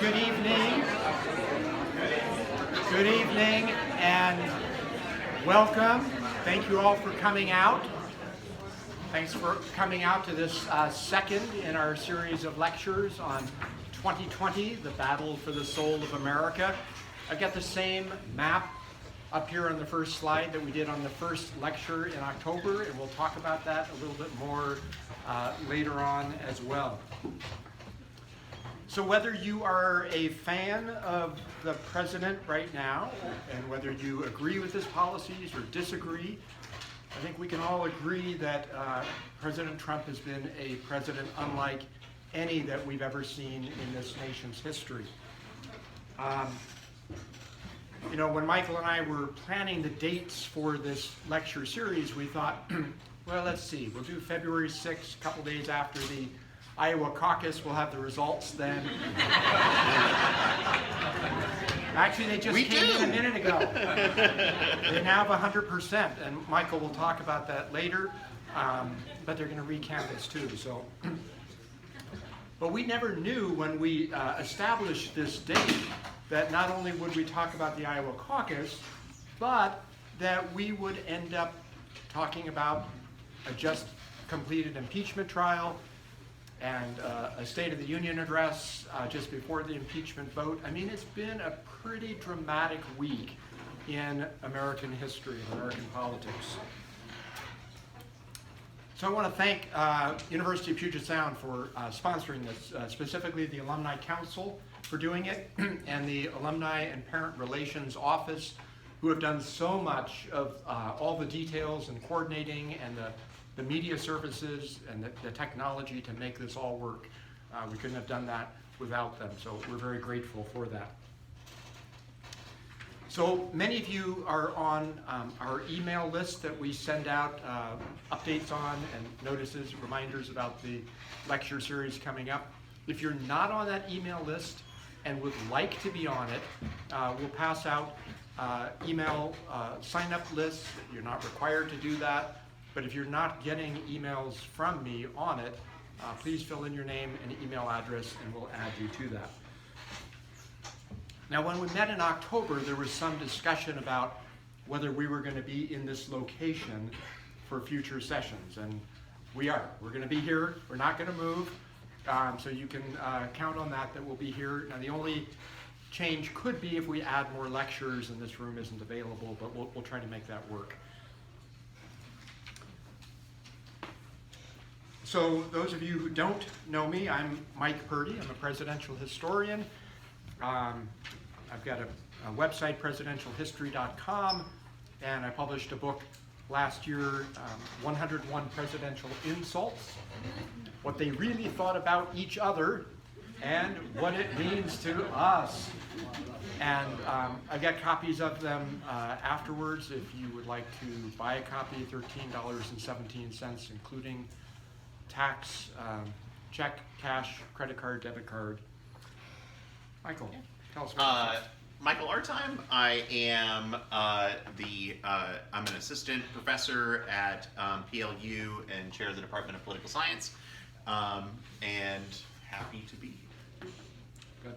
Good evening. Good evening and welcome. Thank you all for coming out. Thanks for coming out to this second in our series of lectures on 2020, the battle for the soul of America. I've got the same map up here on the first slide that we did on the first lecture in October, and we'll talk about that a little bit more later on as well. So whether you are a fan of the president right now, and whether you agree with his policies or disagree, I think we can all agree that President Trump has been a president unlike any that we've ever seen in this nation's history. You know, when Michael and I were planning the dates for this lecture series, we thought, well, let's see, we'll do February 6th, a couple days after the Iowa Caucus. We'll have the results then. Actually, they just came in a minute ago. They now have 100%, and Michael will talk about that later, but they're going to recanvass too. So, but we never knew when we established this date that not only would we talk about the Iowa Caucus, but that we would end up talking about a just completed impeachment trial and a State of the Union address just before the impeachment vote. I mean, it's been a pretty dramatic week in American history, American politics. So I want to thank University of Puget Sound for sponsoring this, specifically the Alumni Council for doing it, and the Alumni and Parent Relations Office, who have done so much of all the details and coordinating and the media services and the technology to make this all work. We couldn't have done that without them, so we're very grateful for that. So many of you are on our email list that we send out updates on and notices, reminders about the lecture series coming up. If you're not on that email list and would like to be on it, we'll pass out email sign-up lists. You're not required to do that, but if you're not getting emails from me on it, please fill in your name and email address and we'll add you to that. Now, when we met in October, there was some discussion about whether we were going to be in this location for future sessions, and we are. We're going to be here. We're not going to move, so you can count on that we'll be here. Now, the only change could be if we add more lectures and this room isn't available, but we'll try to make that work. So those of you who don't know me, I'm Mike Purdy. I'm a presidential historian. I've got a website, PresidentialHistory.com, and I published a book last year, 101 Presidential Insults, what they really thought about each other and what it means to us. And I've got copies of them afterwards if you would like to buy a copy, $13.17, including tax, check, cash, credit card, debit card. Michael, tell us about yourself. Michael Artime. I am I'm an assistant professor at PLU and chair of the Department of Political Science, and happy to be here. Good.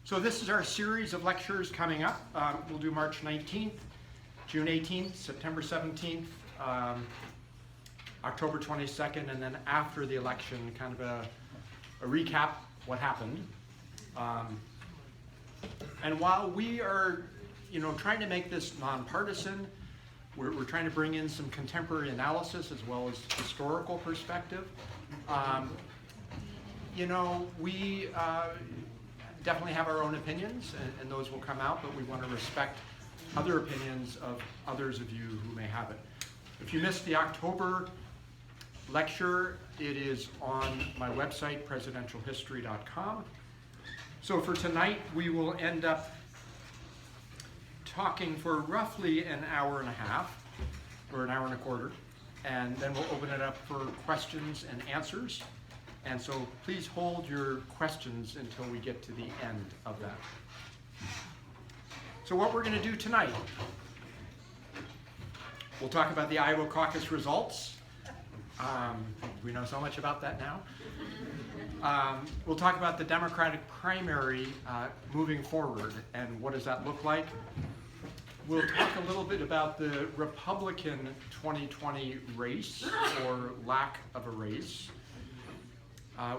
So this is our series of lectures coming up. We'll do March 19th, June 18th, September 17th, October 22nd, and then after the election, kind of a recap what happened. And while we are, trying to make this nonpartisan, we're trying to bring in some contemporary analysis as well as historical perspective. We definitely have our own opinions, and those will come out, but we want to respect other opinions of others of you who may have it. If you missed the October lecture, it is on my website, PresidentialHistory.com. So for tonight, we will end up talking for roughly an hour and a half, or an hour and a quarter, and then we'll open it up for questions and answers. And so please hold your questions until we get to the end of that. So what we're going to do tonight, we'll talk about the Iowa Caucus results. We know so much about that now. We'll talk about the Democratic primary moving forward and what does that look like. We'll talk a little bit about the Republican 2020 race or lack of a race.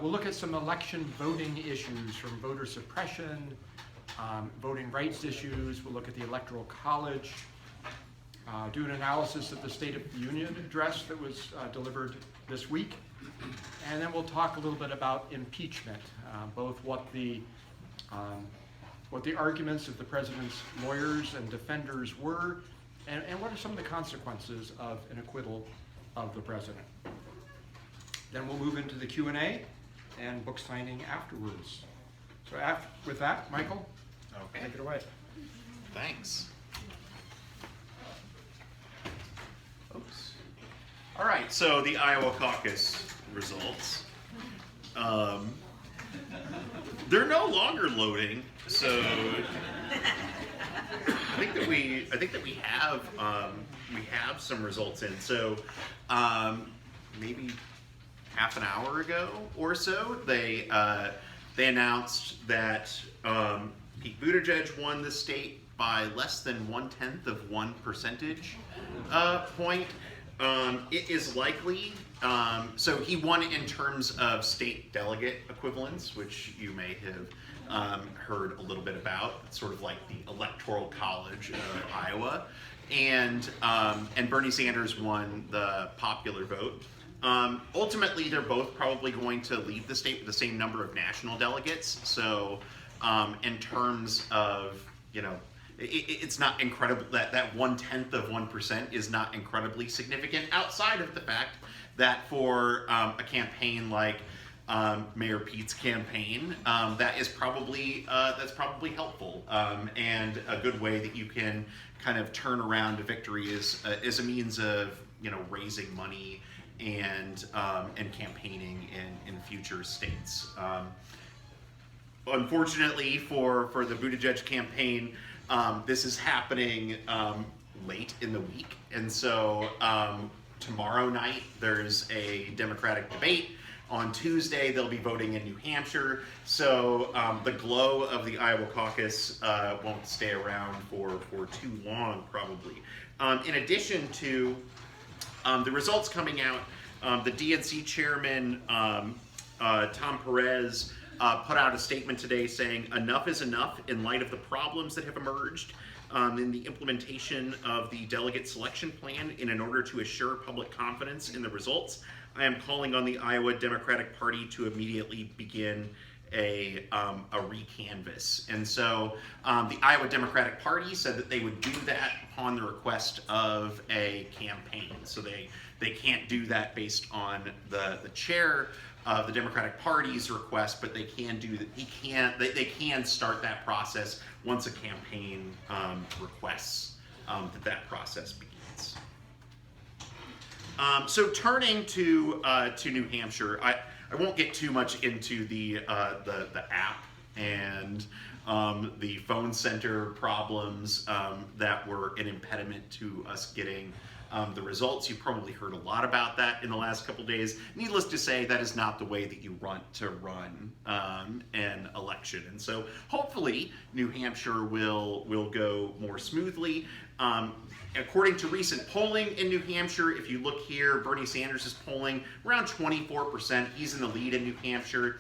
We'll look at some election voting issues from voter suppression, voting rights issues. We'll look at the Electoral College, do an analysis of the State of the Union address that was delivered this week. And then we'll talk a little bit about impeachment, both what the arguments of the president's lawyers and defenders were, and what are some of the consequences of an acquittal of the president. Then we'll move into the Q&A and book signing afterwards. So with that, Michael, Okay. take it away. Thanks. Oops. All right, so the Iowa caucus results. They're no longer loading, so I think that we have some results in. So maybe half an hour ago or so, they announced that Pete Buttigieg won the state by less than 1/10 of 1 percentage point. It is likely, so he won in terms of state delegate equivalents, which you may have heard a little bit about. It's sort of like the Electoral College of Iowa. And Bernie Sanders won the popular vote. Ultimately, they're both probably going to lead the state with the same number of national delegates. So in terms of, it's not incredible that 1/10 of 1% is not incredibly significant outside of the fact that for a campaign like Mayor Pete's campaign, that's probably helpful and a good way that you can kind of turn around a victory is a means of raising money and campaigning in future states. Unfortunately for the Buttigieg campaign, this is happening late in the week, and so tomorrow night there's a Democratic debate. On Tuesday they'll be voting in New Hampshire, so the glow of the Iowa caucus won't stay around for too long, probably. In addition to the results coming out, the DNC chairman, Tom Perez, put out a statement today saying enough is enough in light of the problems that have emerged in the implementation of the delegate selection plan in order to assure public confidence in the results. I am calling on the Iowa Democratic Party to immediately begin a recanvass. And so the Iowa Democratic Party said that they would do that upon the request of a campaign. So they can't do that based on the chair of the Democratic Party's request, but they can do that. They can start that process once a campaign requests that process begins. So turning to New Hampshire, I won't get too much into the app and the phone center problems that were an impediment to us getting the results. You probably heard a lot about that in the last couple days. Needless to say, that is not the way that you want to run an election. And so hopefully New Hampshire will go more smoothly. According to recent polling in New Hampshire, if you look here, Bernie Sanders is polling around 24%. He's in the lead in New Hampshire.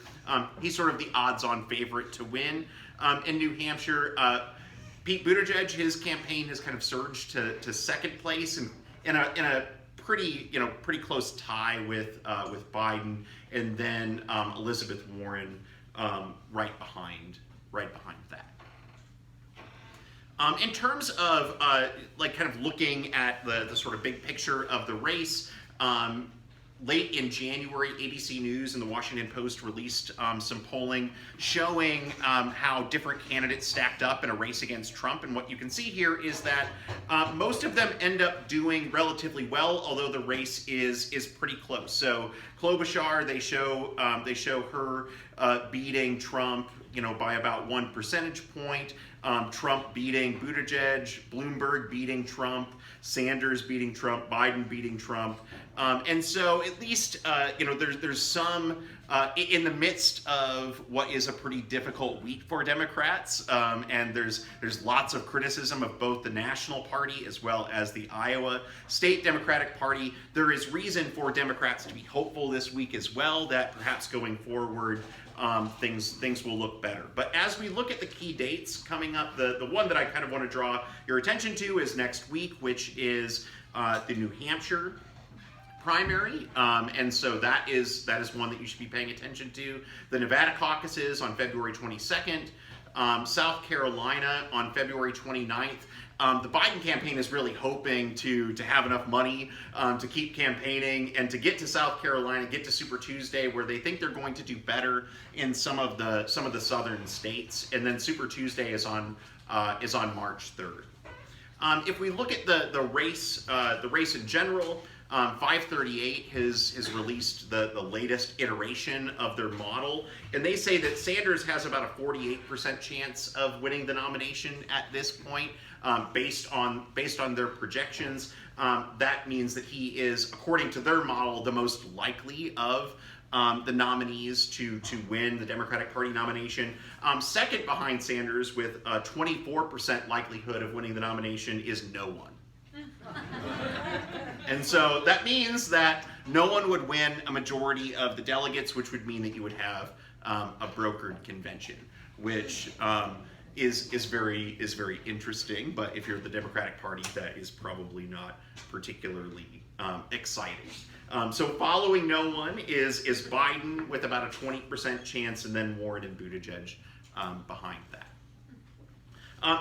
He's sort of the odds-on favorite to win in New Hampshire. Pete Buttigieg, his campaign has kind of surged to second place and in a pretty close tie with Biden, and then Elizabeth Warren right behind that. In terms of kind of looking at the sort of big picture of the race, late in January, ABC News and the Washington Post released some polling showing how different candidates stacked up in a race against Trump. And what you can see here is that most of them end up doing relatively well, although the race is pretty close. So Klobuchar, they show her beating Trump, by about 1 percentage point. Trump beating Buttigieg, Bloomberg beating Trump, Sanders beating Trump, Biden beating Trump. And so at least, there's some, in the midst of what is a pretty difficult week for Democrats, and there's lots of criticism of both the National Party as well as the Iowa State Democratic Party, there is reason for Democrats to be hopeful this week as well that perhaps going forward, things will look better. But as we look at the key dates coming up, the one that I kind of want to draw your attention to is next week, which is the New Hampshire primary, and so that is one that you should be paying attention to. The Nevada caucuses on February 22nd, South Carolina on February 29th. The Biden campaign is really hoping to have enough money to keep campaigning and to get to South Carolina, get to Super Tuesday, where they think they're going to do better in some of the southern states, and then Super Tuesday is on March 3rd. If we look at the race in general, 538 has released the latest iteration of their model, and they say that Sanders has about a 48% chance of winning the nomination at this point, based on their projections. That means that he is, according to their model, the most likely of the nominees to win the Democratic Party nomination. Second behind Sanders with a 24% likelihood of winning the nomination is no one. And so that means that no one would win a majority of the delegates, which would mean that you would have a brokered convention, which is very interesting. But if you're the Democratic Party, that is probably not particularly exciting. So following no one is Biden with about a 20% chance, and then Warren and Buttigieg behind that.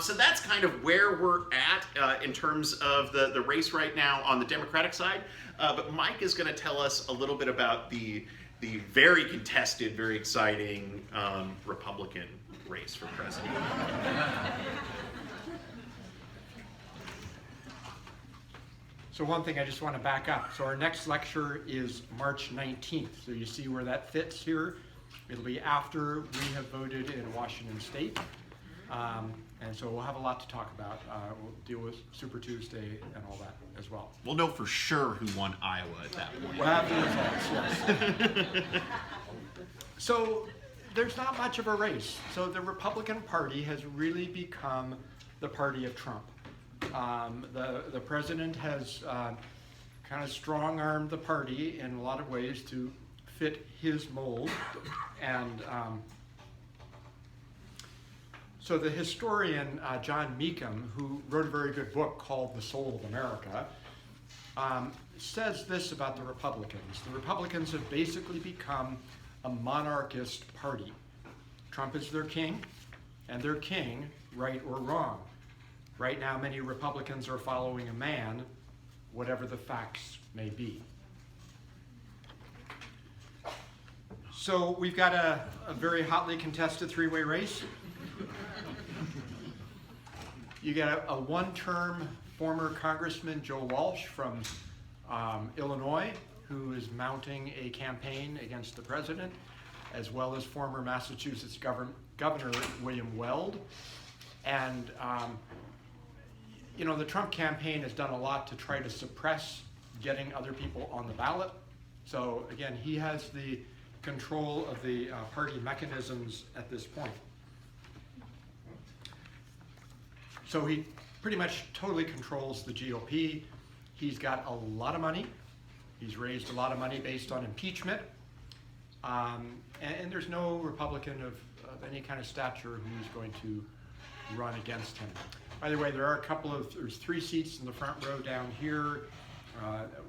So that's kind of where we're at in terms of the race right now on the Democratic side. But Mike is going to tell us a little bit about the very contested, very exciting Republican race for president. So one thing I just want to back up. So our next lecture is March 19th. So you see where that fits here. It'll be after we have voted in Washington State. And so we'll have a lot to talk about. We'll deal with Super Tuesday and all that as well. We'll know for sure who won Iowa at that point. We'll have the results, yes. So there's not much of a race. So the Republican Party has really become the party of Trump. The president has kind of strong-armed the party in a lot of ways to fit his mold. And so the historian John Meekum, who wrote a very good book called The Soul of America, says this about the Republicans. The Republicans have basically become a monarchist party. Trump is their king, and their king, right or wrong. Right now, many Republicans are following a man, whatever the facts may be. So we've got a very hotly contested three-way race. You got a one-term former Congressman, Joe Walsh from Illinois, who is mounting a campaign against the president, as well as former Massachusetts Governor William Weld. And the Trump campaign has done a lot to try to suppress getting other people on the ballot. So again, he has the control of the party mechanisms at this point. So he pretty much totally controls the GOP. He's got a lot of money. He's raised a lot of money based on impeachment. And there's no Republican of any kind of stature who's going to run against him. By the way, there's 3 seats in the front row down here,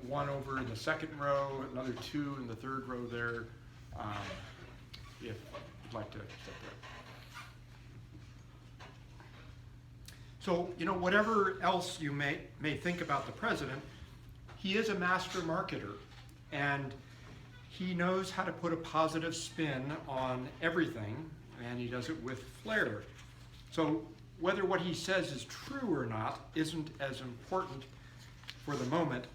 one over in the second row, another 2 in the third row there, if you'd like to sit there. So, whatever else you may think about the president, he is a master marketer, and he knows how to put a positive spin on everything, and he does it with flair. So whether what he says is true or not isn't as important for the moment,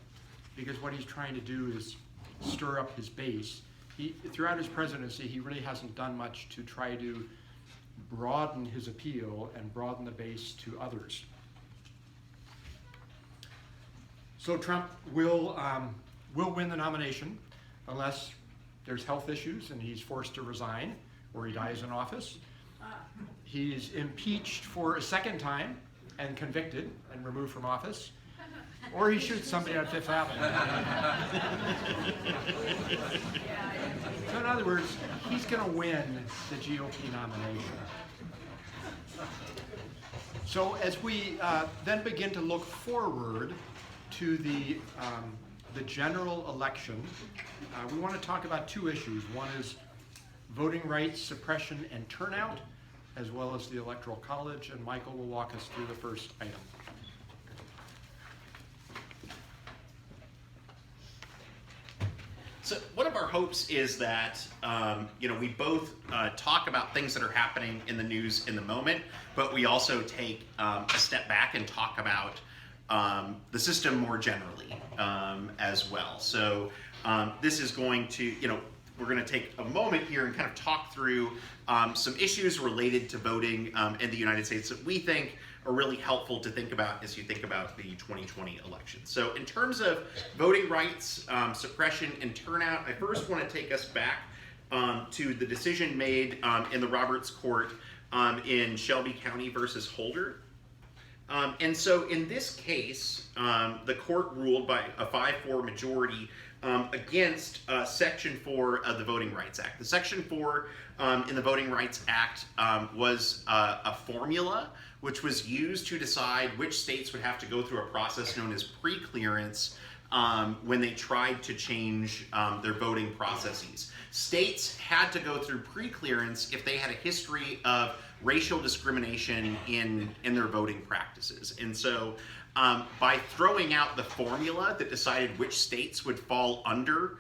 because what he's trying to do is stir up his base. Throughout his presidency, he really hasn't done much to try to broaden his appeal and broaden the base to others. So Trump will will win the nomination unless there's health issues and he's forced to resign or he dies in office. He's impeached for a second time and convicted and removed from office, or he shoots somebody on Fifth Avenue. So in other words, he's going to win the GOP nomination. So as we then begin to look forward to the general election, we want to talk about two issues. One is voting rights, suppression, and turnout, as well as the Electoral College, and Michael will walk us through the first item. So one of our hopes is that we both talk about things that are happening in the news in the moment, but we also take a step back and talk about the system more generally as well. So this is going to, we're going to take a moment here and kind of talk through some issues related to voting in the United States that we think are really helpful to think about as you think about the 2020 election. So in terms of voting rights, suppression, and turnout, I first want to take us back to the decision made in the Roberts Court in Shelby County versus Holder. And so in this case, the court ruled by a 5-4 majority against Section 4 of the Voting Rights Act. The Section 4 in the Voting Rights Act was a formula which was used to decide which states would have to go through a process known as pre-clearance when they tried to change their voting processes. States had to go through pre-clearance if they had a history of racial discrimination in their voting practices. And so by throwing out the formula that decided which states would fall under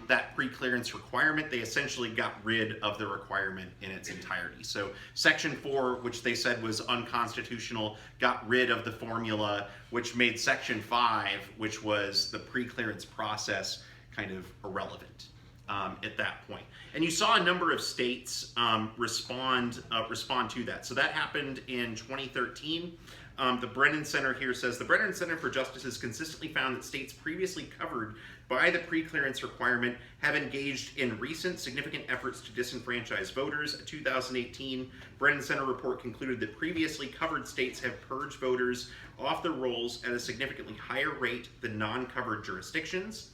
that pre-clearance requirement, they essentially got rid of the requirement in its entirety. So Section 4, which they said was unconstitutional, got rid of the formula, which made Section 5, which was the pre-clearance process, kind of irrelevant at that point. And you saw a number of states respond to that. So that happened in 2013. The Brennan Center here says, the Brennan Center for Justice has consistently found that states previously covered by the pre-clearance requirement have engaged in recent significant efforts to disenfranchise voters. A 2018 Brennan Center report concluded that previously covered states have purged voters off the rolls at a significantly higher rate than non-covered jurisdictions.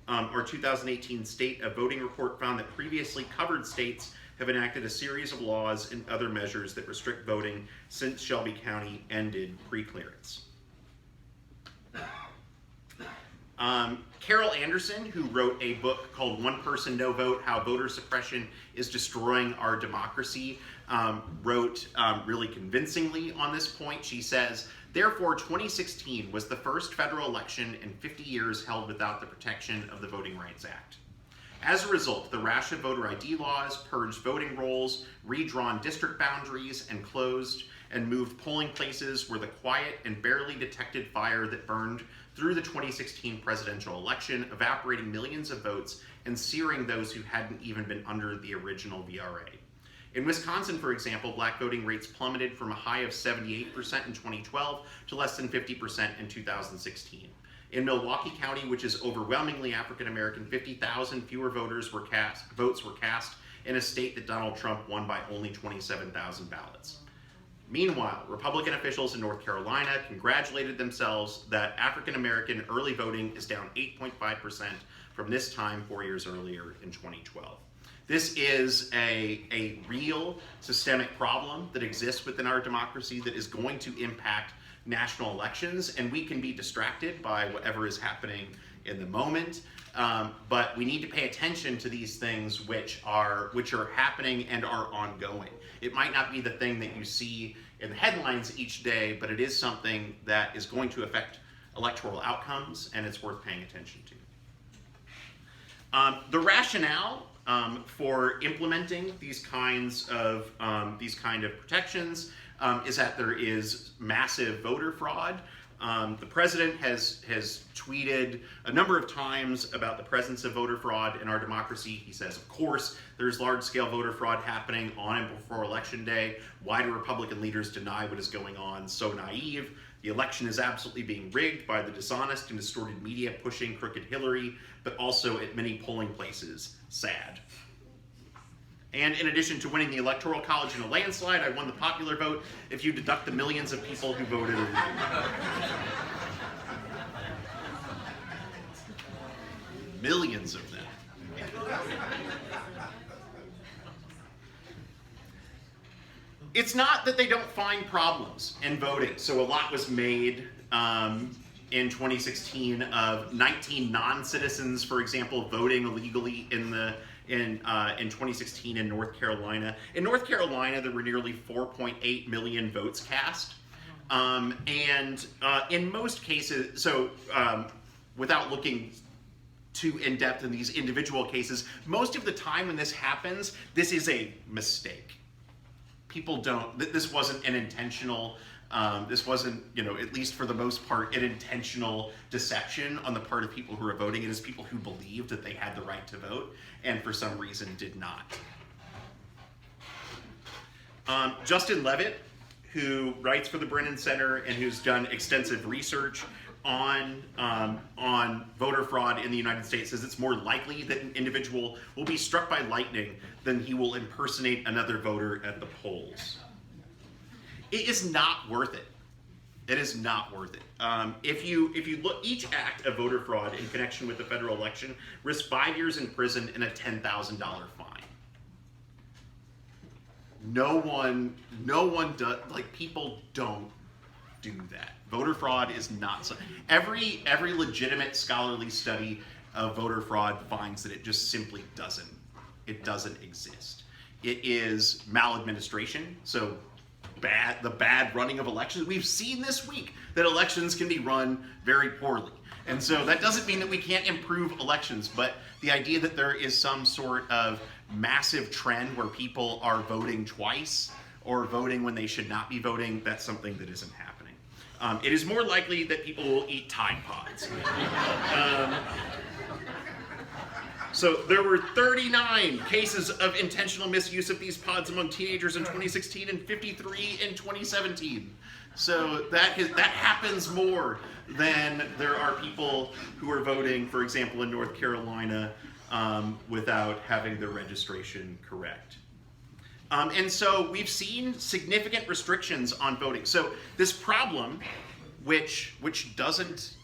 Our 2018 State of Voting report found that previously covered states have enacted a series of laws and other measures that restrict voting since Shelby County ended pre-clearance. Carol Anderson, who wrote a book called One Person, No Vote, How Voter Suppression is Destroying Our Democracy, wrote really convincingly on this point. She says, therefore, 2016 was the first federal election in 50 years held without the protection of the Voting Rights Act. As a result, the rash of voter ID laws purged voting rolls, redrawn district boundaries, and closed and moved polling places were the quiet and barely detected fire that burned through the 2016 presidential election, evaporating millions of votes and searing those who hadn't even been under the original VRA. In Wisconsin, for example, black voting rates plummeted from a high of 78% in 2012 to less than 50% in 2016. In Milwaukee County, which is overwhelmingly African American, 50,000 fewer votes were cast in a state that Donald Trump won by only 27,000 ballots. Meanwhile, Republican officials in North Carolina congratulated themselves that African American early voting is down 8.5% from this time 4 years earlier in 2012. This is a real systemic problem that exists within our democracy that is going to impact national elections, and we can be distracted by whatever is happening in the moment, but we need to pay attention to these things which are happening and are ongoing. It might not be the thing that you see in the headlines each day, but it is something that is going to affect electoral outcomes, and it's worth paying attention to. The rationale for implementing these kind of protections is that there is massive voter fraud The president has tweeted a number of times about the presence of voter fraud in our democracy. He says, of course, there's large-scale voter fraud happening on and before Election Day. Why do Republican leaders deny what is going on? So naive. The election is absolutely being rigged by the dishonest and distorted media pushing crooked Hillary, but also at many polling places. Sad. And in addition to winning the Electoral College in a landslide, I won the popular vote if you deduct the millions of people who voted. Millions of them. It's not that they don't find problems in voting. So a lot was made in 2016 of 19 non-citizens, for example, voting illegally in 2016 in North Carolina. In North Carolina, there were nearly 4.8 million votes cast. In most cases, without looking too in-depth in these individual cases, most of the time when this happens, this is a mistake. People don't, this wasn't an intentional, this wasn't, at least for the most part, an intentional deception on the part of people who are voting. It is people who believed that they had the right to vote and for some reason did not. Justin Levitt, who writes for the Brennan Center and who's done extensive research on voter fraud in the United States, says it's more likely that an individual will be struck by lightning than he will impersonate another voter at the polls. It is not worth it. It is not worth it. If you look, each act of voter fraud in connection with the federal election risks 5 years in prison and a $10,000 fine. No one does, people don't do that. Voter fraud is not so. Every legitimate scholarly study of voter fraud finds that it just simply doesn't exist. It is maladministration, so the bad running of elections. We've seen this week that elections can be run very poorly. And so that doesn't mean that we can't improve elections, but the idea that there is some sort of massive trend where people are voting twice or voting when they should not be voting, that's something that isn't happening. It is more likely that people will eat Tide Pods. So there were 39 cases of intentional misuse of these pods among teenagers in 2016 and 53 in 2017. So that happens more than there are people who are voting, for example, in North Carolina without having their registration correct. And so we've seen significant restrictions on voting. So this problem, which doesn't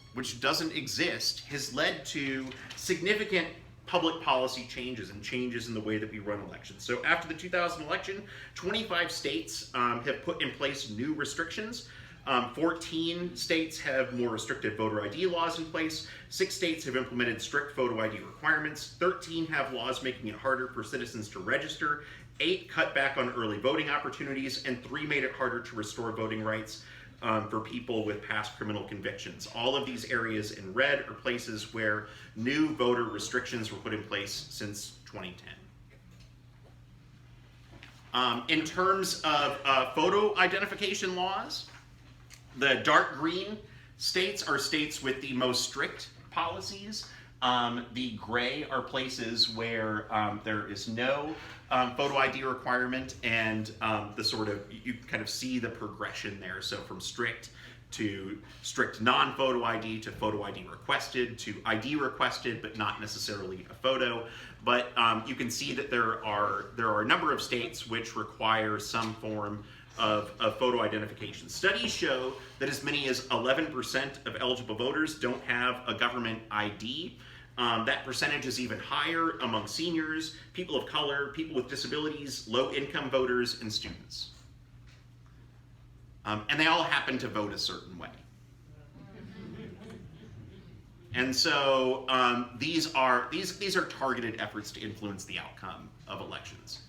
exist, has led to significant public policy changes and changes in the way that we run elections. So after the 2000 election, 25 states have put in place new restrictions. 14 states have more restrictive voter ID laws in place. 6 states have implemented strict photo ID requirements. 13 have laws making it harder for citizens to register. 8 cut back on early voting opportunities, and 3 made it harder to restore voting rights for people with past criminal convictions. All of these areas in red are places where new voter restrictions were put in place since 2010. In terms of photo identification laws, the dark green states are states with the most strict policies. The gray are places where there is no photo ID requirement, and you kind of see the progression there. So from strict to strict non-photo ID to photo ID requested to ID requested but not necessarily a photo. But you can see that there are a number of states which require some form of photo identification. Studies show that as many as 11% of eligible voters don't have a government ID. That percentage is even higher among seniors, people of color, people with disabilities, low-income voters, and students. And they all happen to vote a certain way. And so these are targeted efforts to influence the outcome of elections.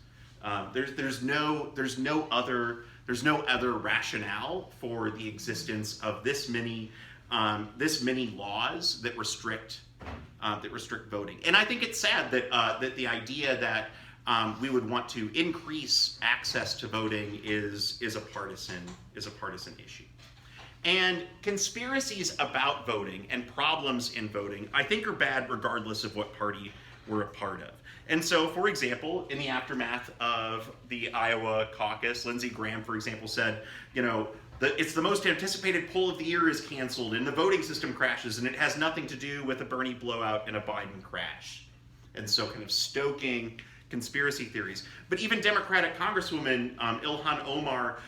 There's no other rationale for the existence of this many laws that restrict voting. And I think it's sad that the idea that we would want to increase access to voting is a partisan issue. And conspiracies about voting and problems in voting, I think, are bad regardless of what party we're a part of. And so, for example, in the aftermath of the Iowa caucus, Lindsey Graham, for example, said, it's the most anticipated poll of the year is canceled and the voting system crashes and it has nothing to do with a Bernie blowout and a Biden crash. And so kind of stoking conspiracy theories. But even Democratic Congresswoman Ilhan Omar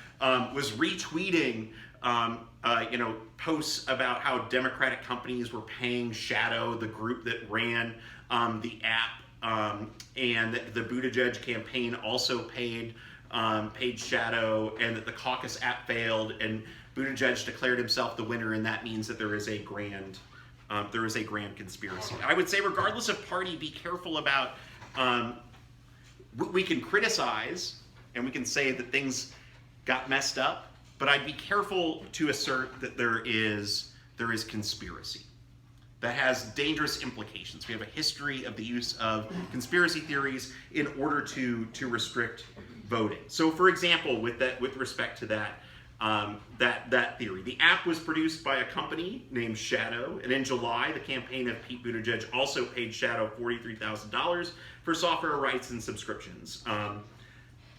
was retweeting posts about how Democratic companies were paying Shadow, the group that ran the app, and that the Buttigieg campaign also paid Shadow, and that the Caucus app failed, and Buttigieg declared himself the winner, and that means that there is a grand conspiracy. I would say, regardless of party, be careful about. We can criticize and we can say that things got messed up, but I'd be careful to assert that there is conspiracy. That has dangerous implications. We have a history of the use of conspiracy theories in order to restrict voting. So, for example, with respect to that theory, the app was produced by a company named Shadow, and in July, the campaign of Pete Buttigieg also paid Shadow $43,000 for software rights and subscriptions.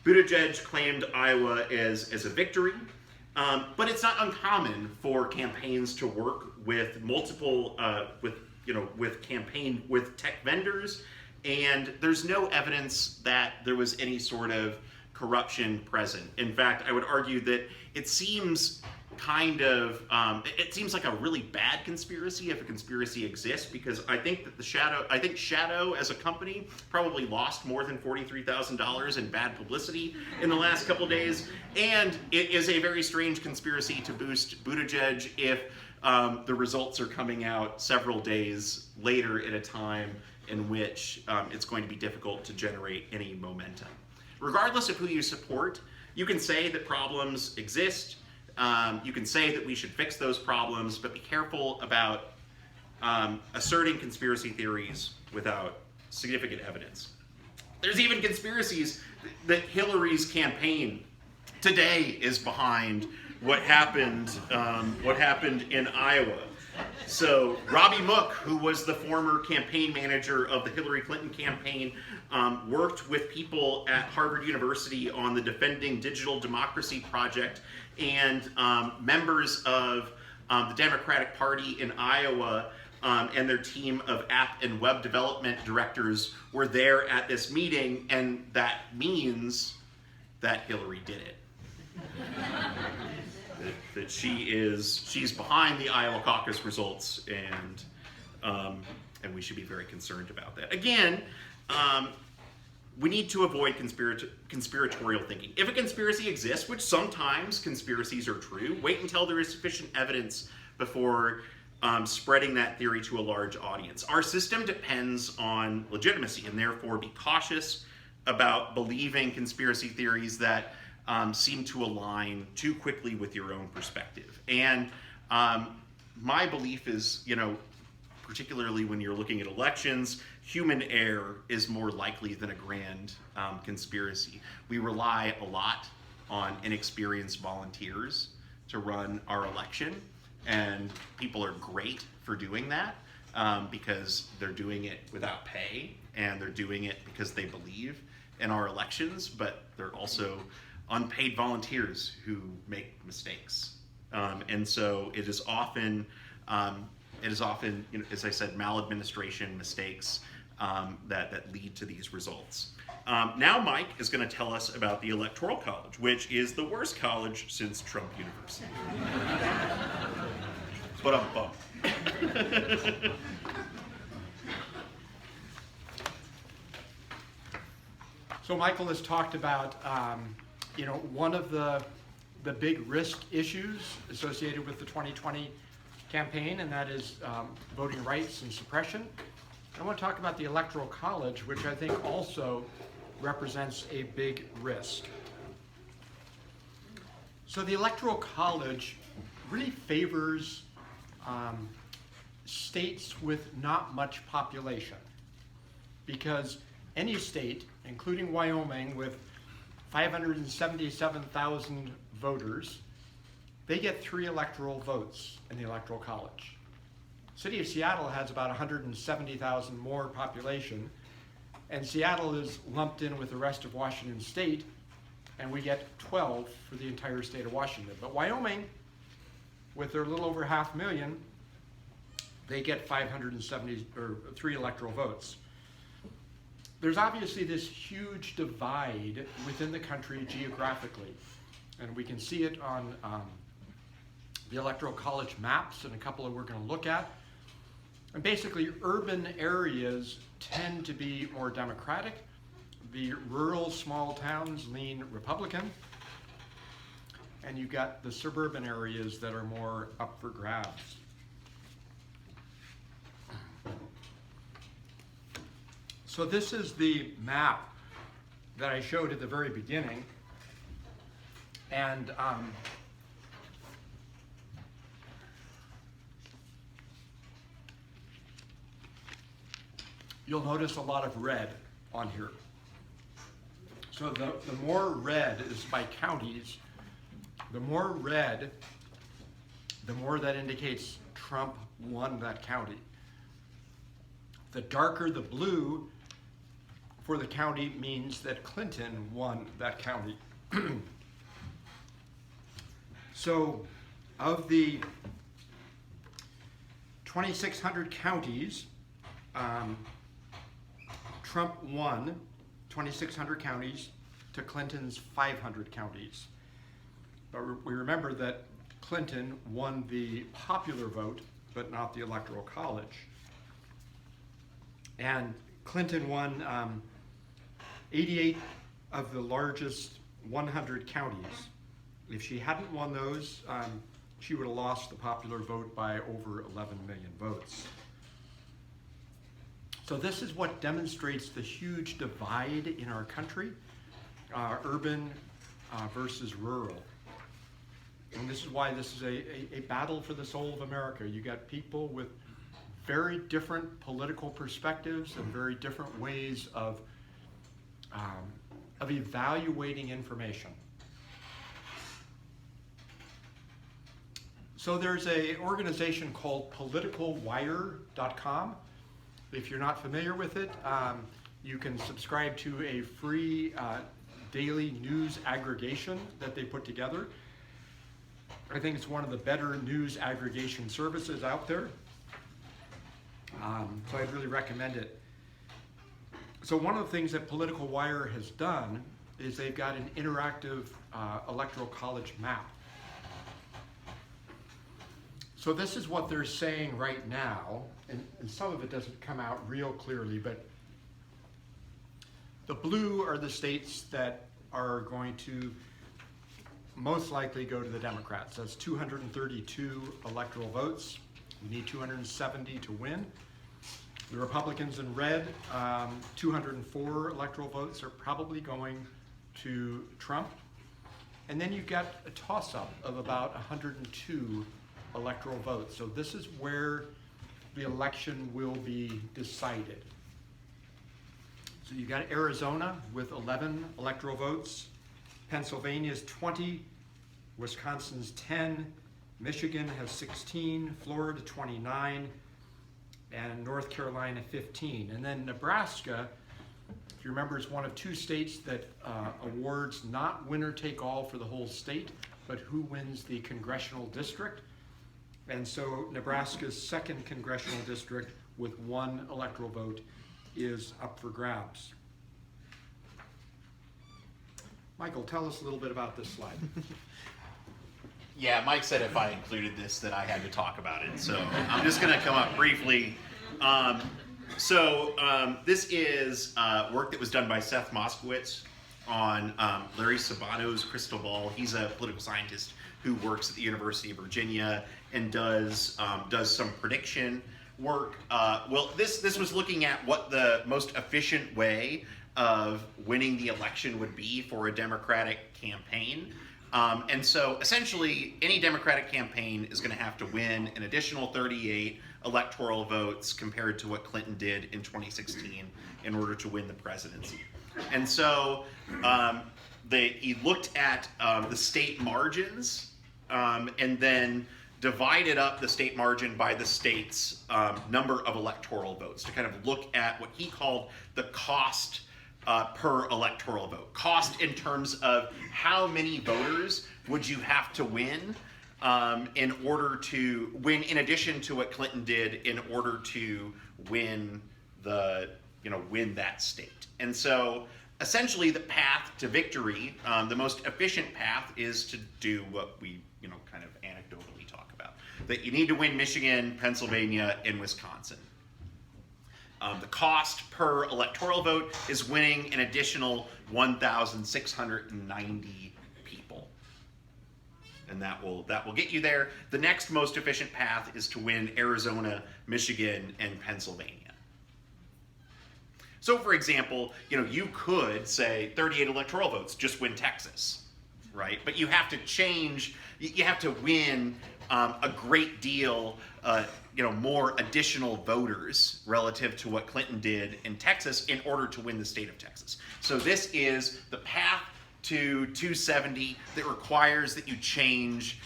Buttigieg claimed Iowa as a victory, but it's not uncommon for campaigns to work with multiple with tech vendors, and there's no evidence that there was any sort of corruption present. In fact, I would argue that it seems it seems like a really bad conspiracy if a conspiracy exists, because I think that Shadow as a company probably lost more than $43,000 in bad publicity in the last couple days, and it is a very strange conspiracy to boost Buttigieg if the results are coming out several days later at a time in which it's going to be difficult to generate any momentum. Regardless of who you support, you can say that problems exist. You can say that we should fix those problems, but be careful about asserting conspiracy theories without significant evidence. There's even conspiracies that Hillary's campaign today is behind what happened in Iowa. So Robbie Mook, who was the former campaign manager of the Hillary Clinton campaign, worked with people at Harvard University on the Defending Digital Democracy project, and members of the Democratic Party in Iowa and their team of app and web development directors were there at this meeting, and that means that Hillary did it. that she's behind the Iowa caucus results, and we should be very concerned about that. Again, we need to avoid conspiratorial thinking. If a conspiracy exists, which sometimes conspiracies are true, wait until there is sufficient evidence before spreading that theory to a large audience. Our system depends on legitimacy, and therefore be cautious about believing conspiracy theories that seem to align too quickly with your own perspective. And my belief is, particularly when you're looking at elections, human error is more likely than a grand conspiracy. We rely a lot on inexperienced volunteers to run our election, and people are great for doing that because they're doing it without pay, and they're doing it because they believe in our elections, but they're also unpaid volunteers who make mistakes. And so it is often, as I said, maladministration, mistakes that lead to these results. Now Mike is going to tell us about the Electoral College, which is the worst college since Trump University. But I'm bummed. So Michael has talked about, one of the big risk issues associated with the 2020 campaign, and that is voting rights and suppression. I want to talk about the Electoral College, which I think also represents a big risk. So the Electoral College really favors states with not much population, because any state, including Wyoming, with 577,000 voters, they get 3 electoral votes in the Electoral College. City of Seattle has about 170,000 more population, and Seattle is lumped in with the rest of Washington State, and we get 12 for the entire state of Washington. But Wyoming, with their little over 500,000, they get 3 electoral votes. There's obviously this huge divide within the country geographically, and we can see it on the Electoral College maps, and a couple of we're going to look at. And basically, urban areas tend to be more Democratic. The rural small towns lean Republican. And you've got the suburban areas that are more up for grabs. So this is the map that I showed at the very beginning. And you'll notice a lot of red on here. So the more red is by counties. The more red, the more that indicates Trump won that county. The darker the blue for the county means that Clinton won that county. So of the 2,600 counties, Trump won 2,600 counties to Clinton's 500 counties. But we remember that Clinton won the popular vote, but not the Electoral College. And Clinton won 88 of the largest 100 counties. If she hadn't won those, she would have lost the popular vote by over 11 million votes. So this is what demonstrates the huge divide in our country, urban versus rural. And this is why this is a battle for the soul of America. You got people with very different political perspectives and very different ways of evaluating information. So there's an organization called PoliticalWire.com. If you're not familiar with it, you can subscribe to a free daily news aggregation that they put together. I think it's one of the better news aggregation services out there. So I'd really recommend it. So one of the things that Political Wire has done is they've got an interactive Electoral College map. So this is what they're saying right now, and some of it doesn't come out real clearly, but the blue are the states that are going to most likely go to the Democrats. That's 232 electoral votes. We need 270 to win. The Republicans in red, 204 electoral votes are probably going to Trump. And then you've got a toss-up of about 102 electoral votes. So this is where the election will be decided. So you've got Arizona with 11 electoral votes, Pennsylvania's 20, Wisconsin's 10, Michigan has 16, Florida 29, and North Carolina 15. And then Nebraska, if you remember, is one of 2 states that awards not winner take all for the whole state, but who wins the congressional district. And so Nebraska's 2nd congressional district with 1 electoral vote is up for grabs. Michael, tell us a little bit about this slide. Yeah, Mike said if I included this that I had to talk about it, so I'm just going to come up briefly. This is work that was done by Seth Moskowitz on Larry Sabato's crystal ball. He's a political scientist who works at the University of Virginia and does some prediction work. This was looking at what the most efficient way of winning the election would be for a Democratic campaign. And so essentially any Democratic campaign is going to have to win an additional 38 electoral votes compared to what Clinton did in 2016 in order to win the presidency. And so he looked at the state margins and then divided up the state margin by the state's number of electoral votes to kind of look at what he called the cost per electoral vote. Cost in terms of how many voters would you have to win in order to win, in addition to what Clinton did, in order to win win that state. And so essentially the path to victory, the most efficient path, is to do what we kind of anecdotally talk about. That you need to win Michigan, Pennsylvania, and Wisconsin. The cost per electoral vote is winning an additional 1,690 people. And that will get you there. The next most efficient path is to win Arizona, Michigan, and Pennsylvania. So for example, you could say 38 electoral votes, just win Texas, right? But you have to change, you have to win a great deal, more additional voters relative to what Clinton did in Texas in order to win the state of Texas. So this is the path to 270 that requires that you change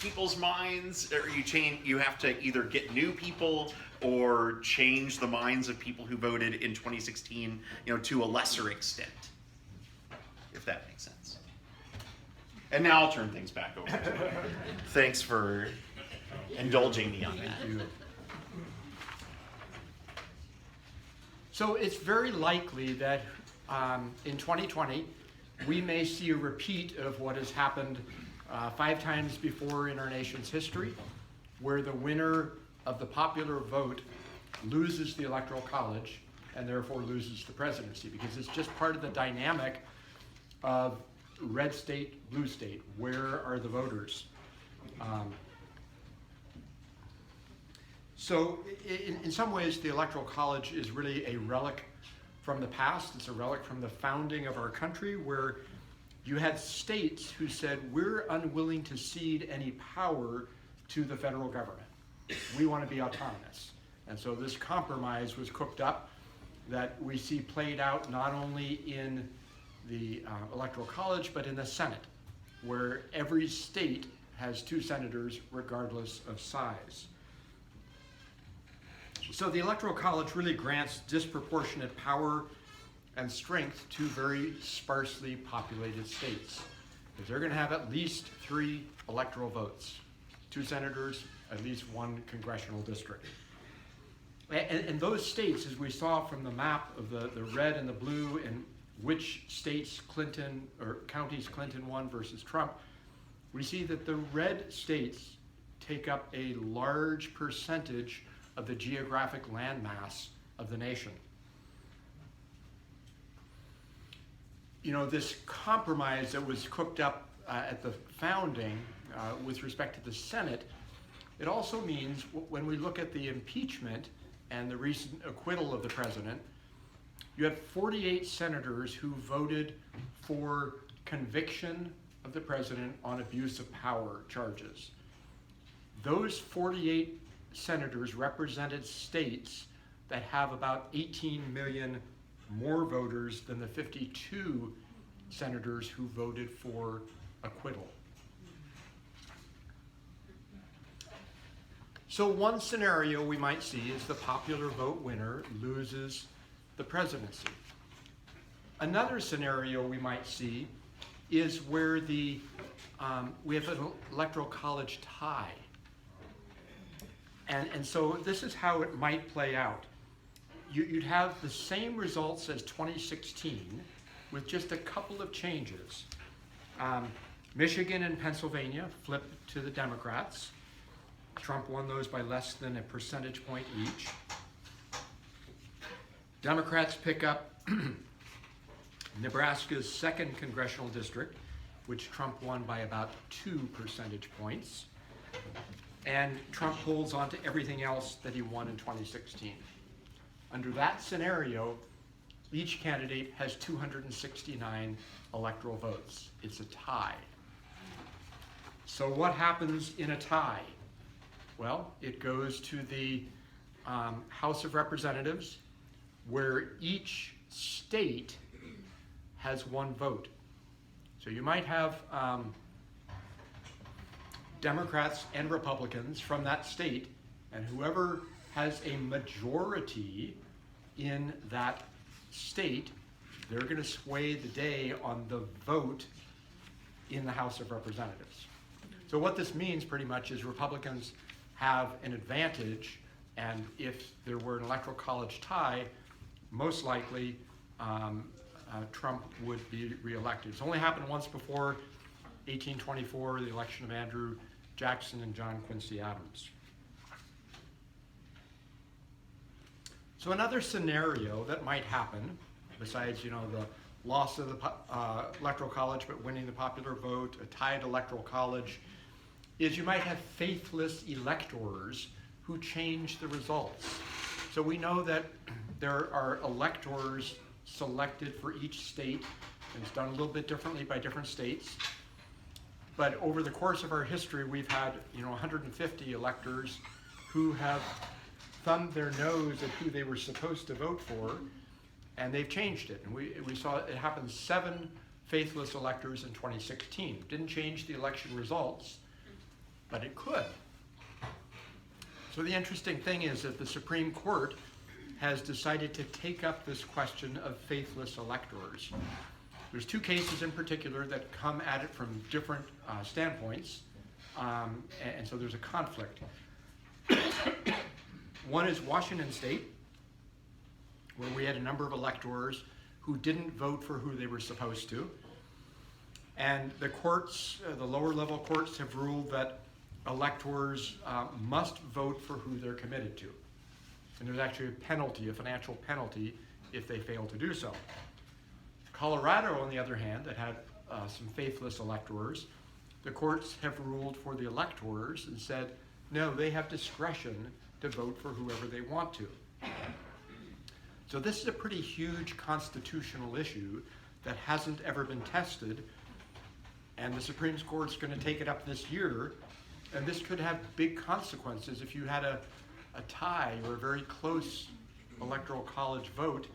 people's minds, or you have to either get new people or change the minds of people who voted in 2016, to a lesser extent, if that makes sense. And now I'll turn things back over to you. Thanks for indulging me on that. Thank you. So it's very likely that in 2020, we may see a repeat of what has happened 5 times before in our nation's history, where the winner of the popular vote loses the Electoral College and therefore loses the presidency, because it's just part of the dynamic of red state, blue state. Where are the voters? So in some ways, the Electoral College is really a relic from the past. It's a relic from the founding of our country, where you had states who said, we're unwilling to cede any power to the federal government. We want to be autonomous. And so this compromise was cooked up that we see played out not only in the Electoral College, but in the Senate, where every state has 2 senators regardless of size. So the Electoral College really grants disproportionate power and strength to very sparsely populated states, because they're going to have at least 3 electoral votes, 2 senators, at least 1 congressional district. And those states, as we saw from the map of the red and the blue, and which states Clinton, or counties Clinton won versus Trump, we see that the red states take up a large percentage of the geographic landmass of the nation. This compromise that was cooked up at the founding with respect to the Senate, it also means when we look at the impeachment and the recent acquittal of the president, you have 48 senators who voted for conviction of the president on abuse of power charges. Those 48 senators represented states that have about 18 million more voters than the 52 senators who voted for acquittal. So one scenario we might see is the popular vote winner loses the presidency. Another scenario we might see is where we have an Electoral College tie. And so this is how it might play out. You'd have the same results as 2016 with just a couple of changes. Michigan and Pennsylvania flipped to the Democrats. Trump won those by less than a percentage point each. Democrats pick up Nebraska's 2nd congressional district, which Trump won by about 2 percentage points. And Trump holds on to everything else that he won in 2016. Under that scenario, each candidate has 269 electoral votes. It's a tie. So what happens in a tie? Well, it goes to the House of Representatives, where each state has 1 vote. So you might have Democrats and Republicans from that state, and whoever has a majority in that state, they're going to sway the day on the vote in the House of Representatives. So what this means pretty much is Republicans have an advantage, and if there were an electoral college tie, most likely Trump would be reelected. It's only happened once before, 1824, the election of Andrew Jackson and John Quincy Adams. So another scenario that might happen, besides the loss of the electoral college but winning the popular vote, a tied electoral college, is you might have faithless electors who change the results. So we know that there are electors selected for each state, and it's done a little bit differently by different states. But over the course of our history, we've had 150 electors who have thumbed their nose at who they were supposed to vote for, and they've changed it. And we saw it happen 7 faithless electors in 2016. Didn't change the election results, but it could. So the interesting thing is that the Supreme Court has decided to take up this question of faithless electors. There's 2 cases in particular that come at it from different standpoints, and so there's a conflict. One is Washington State, where we had a number of electors who didn't vote for who they were supposed to. And the courts, the lower level courts, have ruled that electors must vote for who they're committed to. And there's actually a penalty, a financial penalty, if they fail to do so. Colorado, on the other hand, that had some faithless electors, the courts have ruled for the electors and said, no, they have discretion to vote for whoever they want to. So this is a pretty huge constitutional issue that hasn't ever been tested, and the Supreme Court's going to take it up this year, and this could have big consequences if you had a tie or a very close electoral college vote.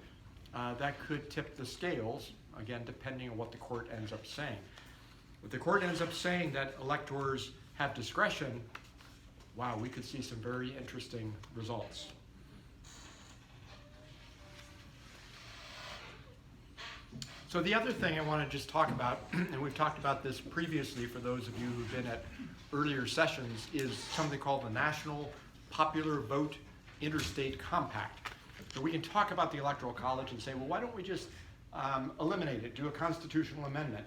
That could tip the scales, again, depending on what the court ends up saying. If the court ends up saying that electors have discretion, wow, we could see some very interesting results. So the other thing I want to just talk about, and we've talked about this previously for those of you who've been at earlier sessions, is something called the National Popular Vote Interstate Compact. So we can talk about the Electoral College and say, well, why don't we just eliminate it, do a constitutional amendment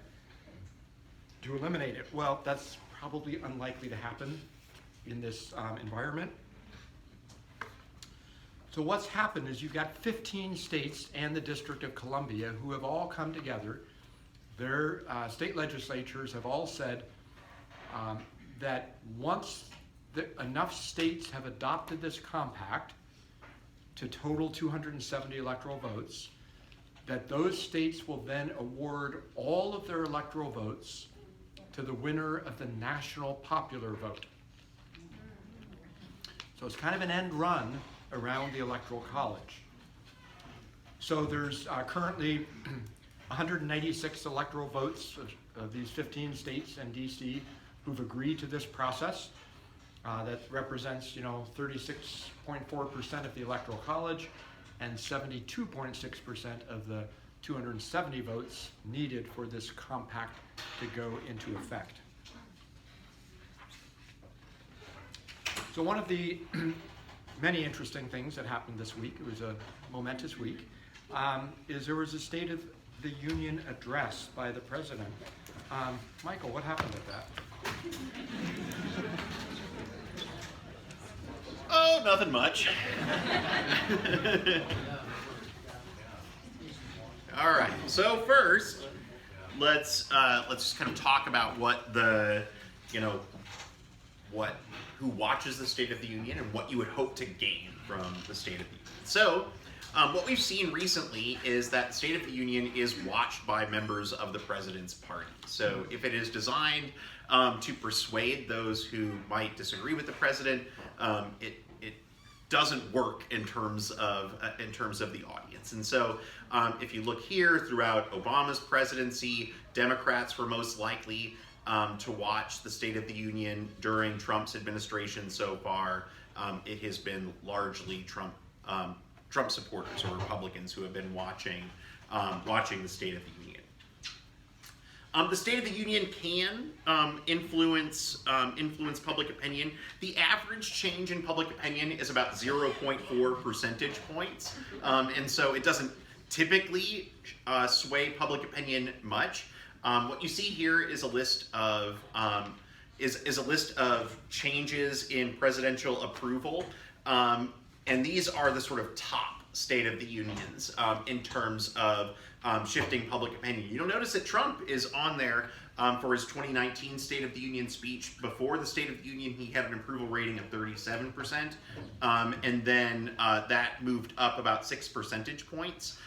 to eliminate it? Well, that's probably unlikely to happen in this environment. So what's happened is you've got 15 states and the District of Columbia who have all come together. Their state legislatures have all said that once enough states have adopted this compact to total 270 electoral votes, that those states will then award all of their electoral votes to the winner of the national popular vote. So it's kind of an end run around the Electoral College. So there's currently 196 electoral votes of these 15 states and DC who've agreed to this process. That represents, 36.4% of the Electoral College and 72.6% of the 270 votes needed for this compact to go into effect. So one of the many interesting things that happened this week, it was a momentous week, is there was a State of the Union address by the President. Michael, what happened at that? Oh, nothing much. All right. So first, let's just kind of talk about what who watches the State of the Union and what you would hope to gain from the State of the Union. So, what we've seen recently is that the State of the Union is watched by members of the president's party. So, if it is designed to persuade those who might disagree with the president, it doesn't work in terms of the audience. And so, if you look here throughout Obama's presidency, Democrats were most likely to watch the State of the Union during Trump's administration so far, it has been largely Trump supporters or Republicans who have been watching the State of the Union. The State of the Union can influence public opinion. The average change in public opinion is about 0.4 percentage points, and so it doesn't typically sway public opinion much. What you see here is a list of changes in presidential approval, and these are the sort of top State of the Unions in terms of shifting public opinion. You'll notice that Trump is on there for his 2019 State of the Union speech. Before the State of the Union, he had an approval rating of 37%, and then that moved up about 6 percentage points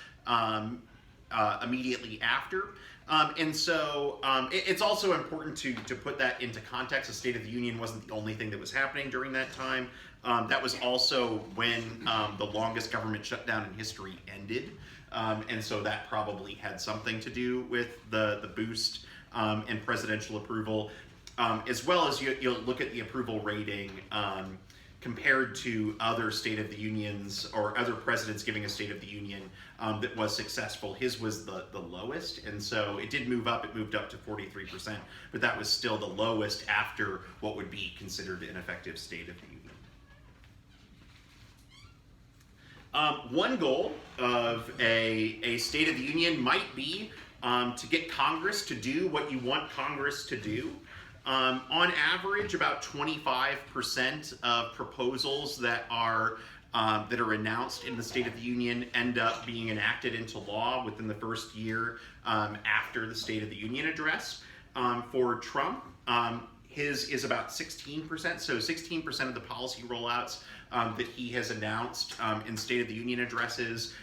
immediately after. And so it's also important to put that into context. The State of the Union wasn't the only thing that was happening during that time. That was also when the longest government shutdown in history ended. And so that probably had something to do with the boost in presidential approval, as well as you'll look at the approval rating compared to other State of the Unions or other presidents giving a State of the Union that was successful. His was the lowest, and so it did move up. It moved up to 43%, but that was still the lowest after what would be considered an effective State of the Union. One goal of a State of the Union might be to get Congress to do what you want Congress to do. On average, about 25% of proposals that are announced in the State of the Union end up being enacted into law within the first year after the State of the Union address. For Trump, his is about 16%, so 16% of the policy rollouts that he has announced in State of the Union addresses